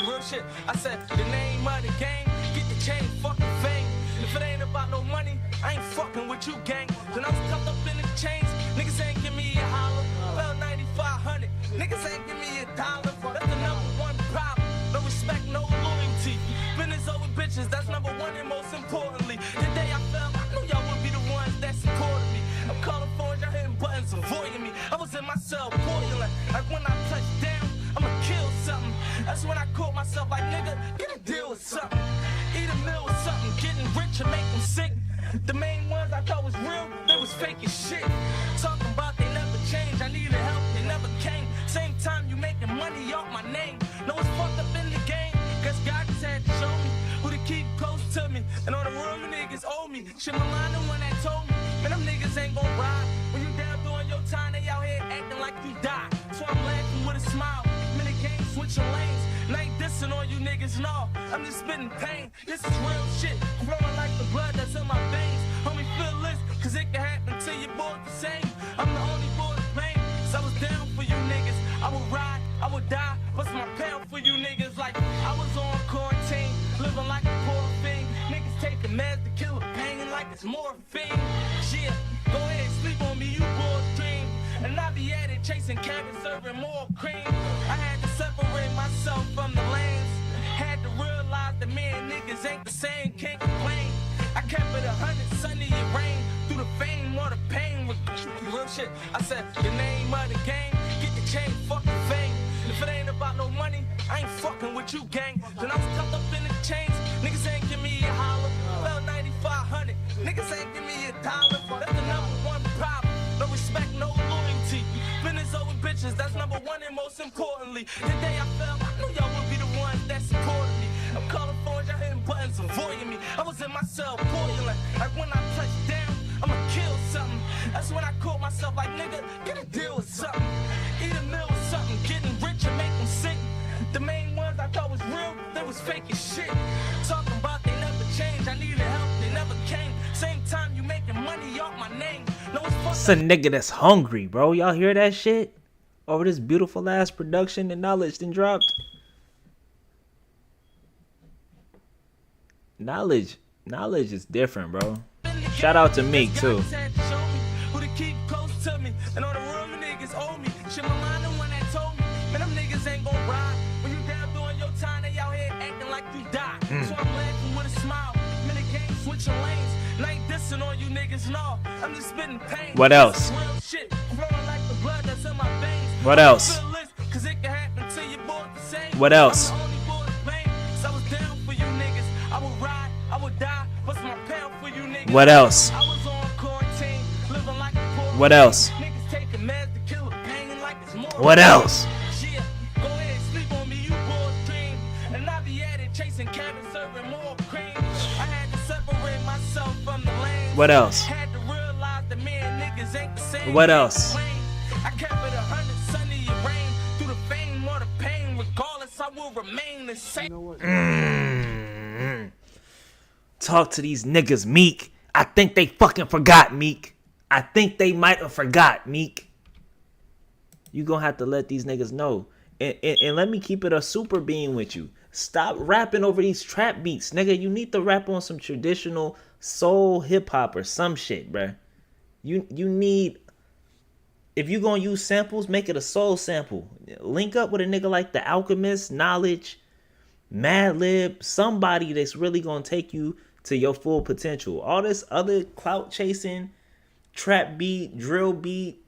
Real shit, I said the name of the game, get the chain, fucking fame. If it ain't about no money, I ain't fucking with you, gang. When I was tucked up in the chains, niggas ain't give me a holler. Well, 9,500, niggas ain't give me a dollar. That's the #1 problem. No respect, no loyalty. Business over bitches, that's #1 and most importantly. The day I fell, I knew y'all would be the ones that supported me. I'm calling phones, y'all hitting buttons, avoiding me. I was in my cell, boiling. Like when I touched down, I'ma kill something. That's when I caught myself like, nigga, get a deal with something. Eat a meal with something, getting rich and make them sick. The main ones I thought was real, they was fake as shit. Talking about they never changed, I needed help, they never came. Same time you making money off my name. No, it's fucked up in the game, cause God just had to show me who to keep close to me. And all the real you niggas owe me. Shit, my mind the one that told me, man, them niggas ain't gon' ride. When you down doing your time, they out here acting like you died. So I'm laughing with a smile. Switching lanes, and I ain't dissing on you niggas, no. I'm just spitting pain. This is real shit, flowing like the blood that's in my veins. Homie, feel this, cause it can happen to you both the same. I'm the only boy to blame, so I was down for you niggas. I would ride, I would die, bust my pound for you niggas. Like I was on quarantine, living like a poor thing. Niggas taking meds to kill the pain like it's morphine. Yeah, go ahead, sleep on me, you boys dream. And I be at it, chasing cabins, serving more cream. I had to separate myself from the lanes. Had to realize that me and niggas ain't the same, can't complain. I kept it 100, sunny and rain. Through the fame or the pain with real shit. I said, the name of the game, get the chain, fucking fame. If it ain't about no money, I ain't fucking with you, gang. When I was tucked up in the chains, niggas ain't give me a holler. Well, 9,500, niggas ain't give me a dollar. That's the #1 problem. No respect, no loyalty. Business over bitches, that's #1 and most importantly. The day I fell, I knew y'all would be the ones that supported me. I'm calling phones, y'all hitting buttons, avoiding me. I was in my cell, boiling. Like when I touched down, I'ma kill something. That's when I caught myself like, nigga, get a deal with something. Eat a meal with something, getting rich and make them sick. The main ones I thought was real, they was fake as shit. Talking about they never changed, I needed help, they never came. Same time you making money off my name. No, it's a nigga that's hungry, bro. Y'all hear that shit? Over this beautiful ass production and knowledge then dropped. Knowledge Knowledge is different, bro. Shout out to Meek too. Who to keep close to me, and all the real niggas owe me. Shit, my mind the one that told me, man, them niggas ain't gon' ride. When you down doing your time, they out here acting like you die. So I'm laughing with a smile. Man, the game switching lanes. And I ain't dissing on you niggas, no. I'm just spitting pain. What else? Real shit, flowing like the blood that's in my veins. What else? Cause it can happen to you both the same. What else? I'm the only boy to blame. So I was down for you niggas. I would ride, I would die. What's my pound for you niggas? What else? I was on quarantine, living like a poor. What else? Niggas taking meds to kill a pain like it's more. What else? Yeah, go ahead, sleep on me, you boys dream. And I be at it chasing cabins, serving more cream. I had to separate myself from the lane. What else? Had to realize that me and niggas ain't the same. What else? I kept it 100 sunny and rain. Through the fame or the pain, regardless, I will remain the same. Talk to these niggas, Meek. I think they fucking forgot, Meek. I think they might have forgot, Meek. You gonna have to let these niggas know. And let me keep it a super being with you. Stop rapping over these trap beats, nigga. You need to rap on some traditional soul hip hop or some shit, bruh. You need, if you gonna use samples, make it a soul sample. Link up with a nigga like The Alchemist, Knowledge, Madlib, somebody that's really gonna take you to your full potential. All this other clout chasing, trap beat, drill beat,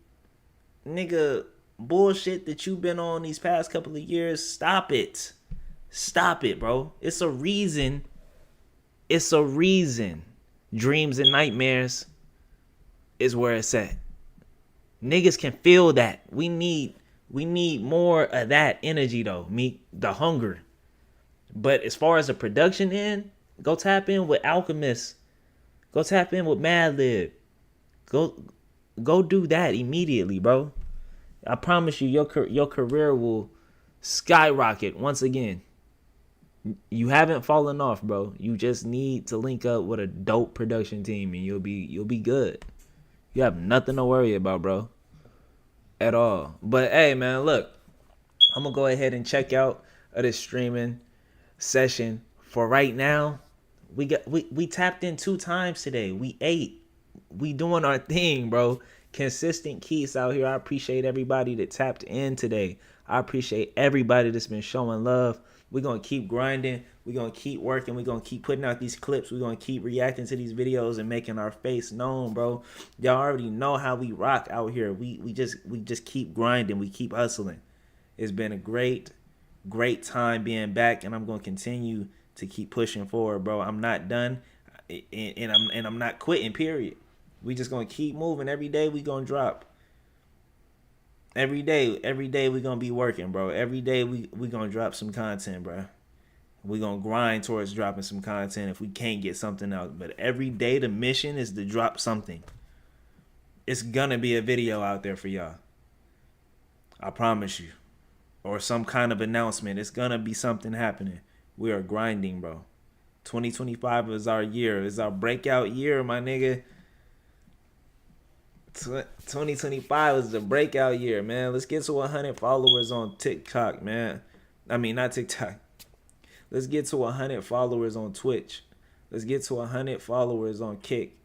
nigga bullshit that you've been on these past couple of years, stop it. Stop it, bro. It's a reason. It's a reason. Dreams and Nightmares is where it's at. Niggas can feel that. We need more of that energy though. Meek, the hunger. But as far as the production end, go tap in with Alchemist. Go tap in with Madlib. Go do that immediately, bro. I promise you, your career will skyrocket once again. You haven't fallen off, bro. You just need to link up with a dope production team, and you'll be good. You have nothing to worry about, bro, at all. But hey, man, look, I'm gonna go ahead and check out of this streaming session. For right now, we tapped in 2 times today. We ate. We doing our thing, bro. Consistent keys out here. I appreciate everybody that tapped in today. I appreciate everybody that's been showing love. We're going to keep grinding. We're going to keep working. We're going to keep putting out these clips. We're going to keep reacting to these videos and making our face known, bro. Y'all already know how we rock out here. We just keep grinding. We keep hustling. It's been a great time being back, and I'm going to continue to keep pushing forward, bro. I'm not done, and I'm not quitting, period. We just going to keep moving. Every day we going to drop. Every day we going to be working, bro. Every day we going to drop some content, bro. We going to grind towards dropping some content if we can't get something out. But every day the mission is to drop something. It's going to be a video out there for y'all. I promise you. Or some kind of announcement. It's going to be something happening. We are grinding, bro. 2025 is our year. It's our breakout year, my nigga. 2025 is the breakout year, man. Let's get to 100 followers on TikTok, man. I mean, not TikTok. Let's get to 100 followers on Twitch. Let's get to 100 followers on Kick.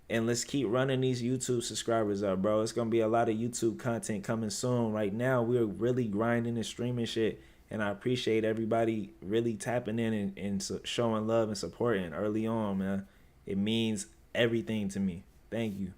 And let's keep running these YouTube subscribers up, bro. It's going to be a lot of YouTube content coming soon. Right now, we're really grinding and streaming shit. And I appreciate everybody really tapping in and showing love and supporting early on, man. It means everything to me. Thank you.